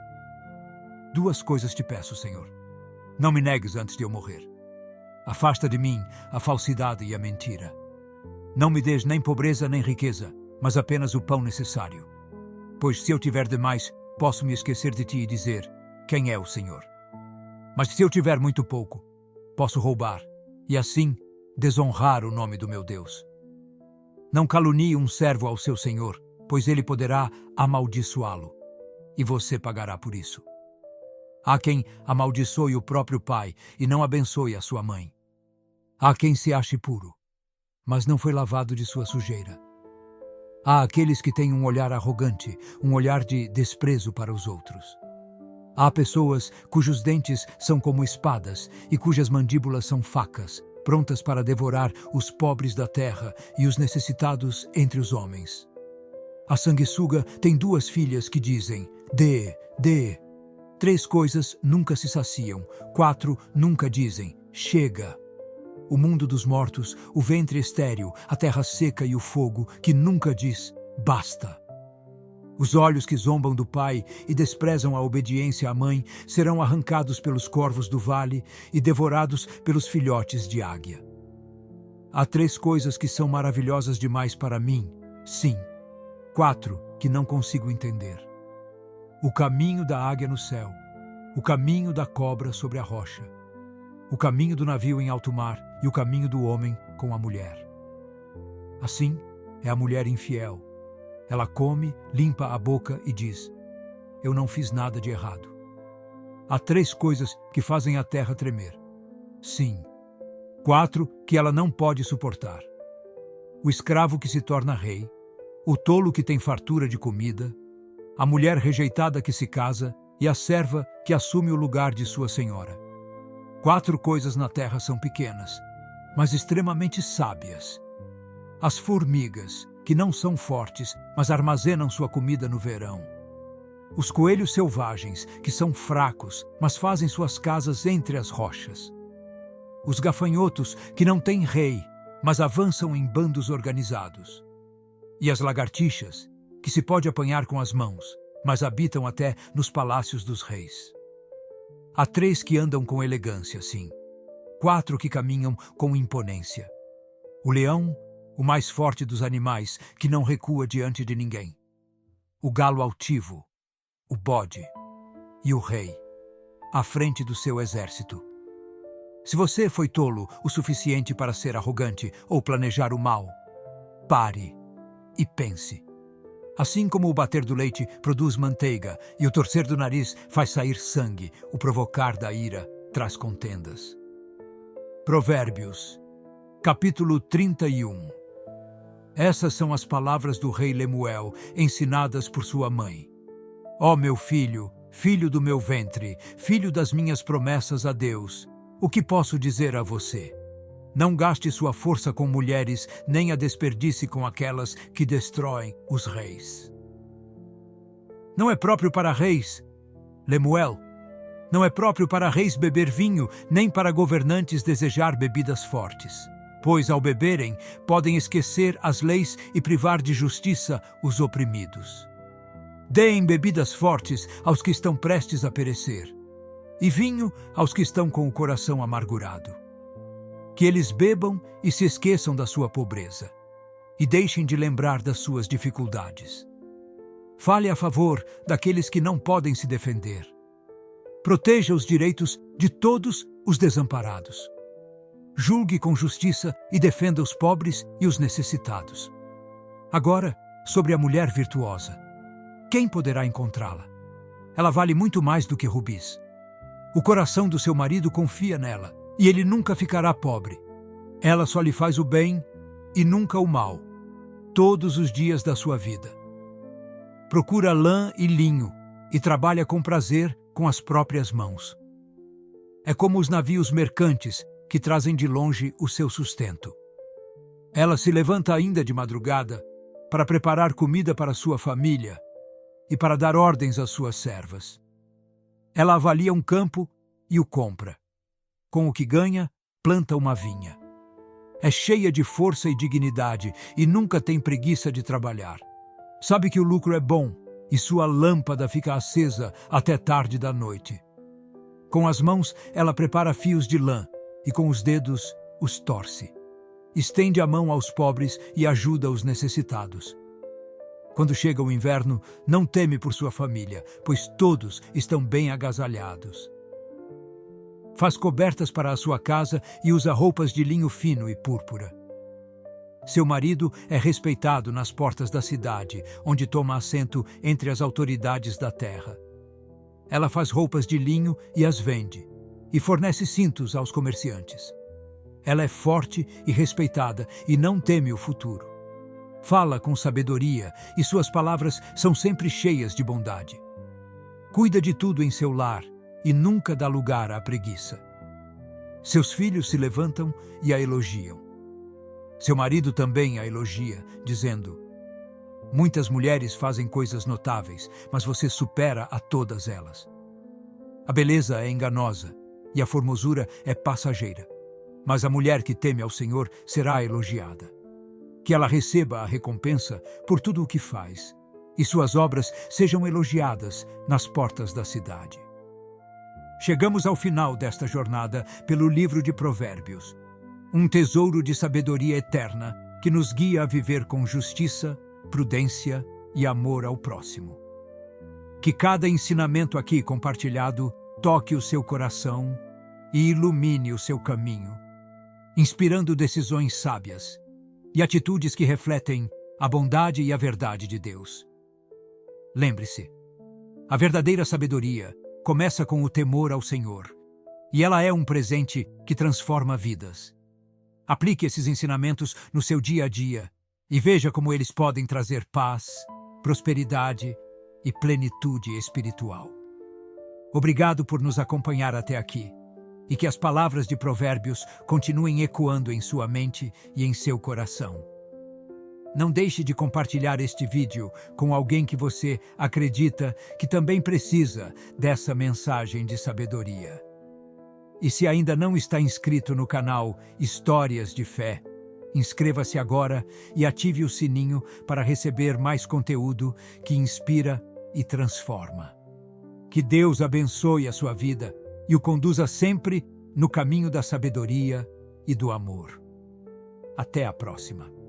Duas coisas te peço, Senhor. Não me negues antes de eu morrer. Afasta de mim a falsidade e a mentira. Não me des nem pobreza nem riqueza, mas apenas o pão necessário. Pois se eu tiver demais, posso me esquecer de ti e dizer, quem é o Senhor? Mas se eu tiver muito pouco, posso roubar, e assim desonrar o nome do meu Deus. Não calunie um servo ao seu senhor, pois ele poderá amaldiçoá-lo, e você pagará por isso. Há quem amaldiçoe o próprio pai e não abençoe a sua mãe. Há quem se ache puro, mas não foi lavado de sua sujeira. Há aqueles que têm um olhar arrogante, um olhar de desprezo para os outros. Há pessoas cujos dentes são como espadas e cujas mandíbulas são facas, prontas para devorar os pobres da terra e os necessitados entre os homens. A sanguessuga tem duas filhas que dizem, dê, dê. 3 coisas nunca se saciam, 4 nunca dizem, chega. O mundo dos mortos, o ventre estéril, a terra seca e o fogo, que nunca diz, basta. Os olhos que zombam do pai e desprezam a obediência à mãe serão arrancados pelos corvos do vale e devorados pelos filhotes de águia. Há 3 coisas que são maravilhosas demais para mim, sim. 4 que não consigo entender. O caminho da águia no céu, o caminho da cobra sobre a rocha, o caminho do navio em alto mar e o caminho do homem com a mulher. Assim é a mulher infiel. Ela come, limpa a boca e diz, eu não fiz nada de errado. Há 3 coisas que fazem a terra tremer. Sim. 4 que ela não pode suportar. O escravo que se torna rei, o tolo que tem fartura de comida, a mulher rejeitada que se casa e a serva que assume o lugar de sua senhora. 4 coisas na terra são pequenas, mas extremamente sábias. As formigas, que não são fortes, mas armazenam sua comida no verão. os coelhos selvagens, que são fracos, mas fazem suas casas entre as rochas. Os gafanhotos, que não têm rei, mas avançam em bandos organizados. E as lagartixas, que se pode apanhar com as mãos, mas habitam até nos palácios dos reis. Há 3 que andam com elegância, sim. 4 que caminham com imponência. O leão, o mais forte dos animais, que não recua diante de ninguém. O galo altivo, o bode e o rei, à frente do seu exército. Se você foi tolo o suficiente para ser arrogante ou planejar o mal, pare e pense. Assim como o bater do leite produz manteiga e o torcer do nariz faz sair sangue, o provocar da ira traz contendas. Provérbios, capítulo 31. Essas são as palavras do rei Lemuel, ensinadas por sua mãe. Ó meu filho, filho do meu ventre, filho das minhas promessas a Deus, o que posso dizer a você? Não gaste sua força com mulheres, nem a desperdice com aquelas que destroem os reis. Não é próprio para reis, Lemuel, não é próprio para reis beber vinho, nem para governantes desejar bebidas fortes. Pois, ao beberem, podem esquecer as leis e privar de justiça os oprimidos. Deem bebidas fortes aos que estão prestes a perecer, e vinho aos que estão com o coração amargurado. Que eles bebam e se esqueçam da sua pobreza, e deixem de lembrar das suas dificuldades. Fale a favor daqueles que não podem se defender. Proteja os direitos de todos os desamparados. Julgue com justiça e defenda os pobres e os necessitados. Agora, sobre a mulher virtuosa. Quem poderá encontrá-la? Ela vale muito mais do que rubis. O coração do seu marido confia nela, e ele nunca ficará pobre. Ela só lhe faz o bem e nunca o mal, todos os dias da sua vida. Procura lã e linho e trabalha com prazer com as próprias mãos. É como os navios mercantes que trazem de longe o seu sustento. Ela se levanta ainda de madrugada para preparar comida para sua família e para dar ordens às suas servas. Ela avalia um campo e o compra. Com o que ganha, planta uma vinha. É cheia de força e dignidade e nunca tem preguiça de trabalhar. Sabe que o lucro é bom e sua lâmpada fica acesa até tarde da noite. Com as mãos, ela prepara fios de lã e com os dedos os torce. Estende a mão aos pobres e ajuda os necessitados. Quando chega o inverno, não teme por sua família, pois todos estão bem agasalhados. Faz cobertas para a sua casa e usa roupas de linho fino e púrpura. Seu marido é respeitado nas portas da cidade, onde toma assento entre as autoridades da terra. Ela faz roupas de linho e as vende, e fornece cintos aos comerciantes. Ela é forte e respeitada e não teme o futuro. Fala com sabedoria e suas palavras são sempre cheias de bondade. Cuida de tudo em seu lar e nunca dá lugar à preguiça. Seus filhos se levantam e a elogiam. Seu marido também a elogia, dizendo: muitas mulheres fazem coisas notáveis, mas você supera a todas elas. A beleza é enganosa e a formosura é passageira, mas a mulher que teme ao Senhor será elogiada. Que ela receba a recompensa por tudo o que faz, e suas obras sejam elogiadas nas portas da cidade. Chegamos ao final desta jornada pelo livro de Provérbios, um tesouro de sabedoria eterna que nos guia a viver com justiça, prudência e amor ao próximo. Que cada ensinamento aqui compartilhado toque o seu coração e ilumine o seu caminho, inspirando decisões sábias e atitudes que refletem a bondade e a verdade de Deus. Lembre-se, a verdadeira sabedoria começa com o temor ao Senhor, e ela é um presente que transforma vidas. Aplique esses ensinamentos no seu dia a dia e veja como eles podem trazer paz, prosperidade e plenitude espiritual. Obrigado por nos acompanhar até aqui, e que as palavras de Provérbios continuem ecoando em sua mente e em seu coração. Não deixe de compartilhar este vídeo com alguém que você acredita que também precisa dessa mensagem de sabedoria. E se ainda não está inscrito no canal Histórias de Fé, inscreva-se agora e ative o sininho para receber mais conteúdo que inspira e transforma. Que Deus abençoe a sua vida e o conduza sempre no caminho da sabedoria e do amor. Até a próxima.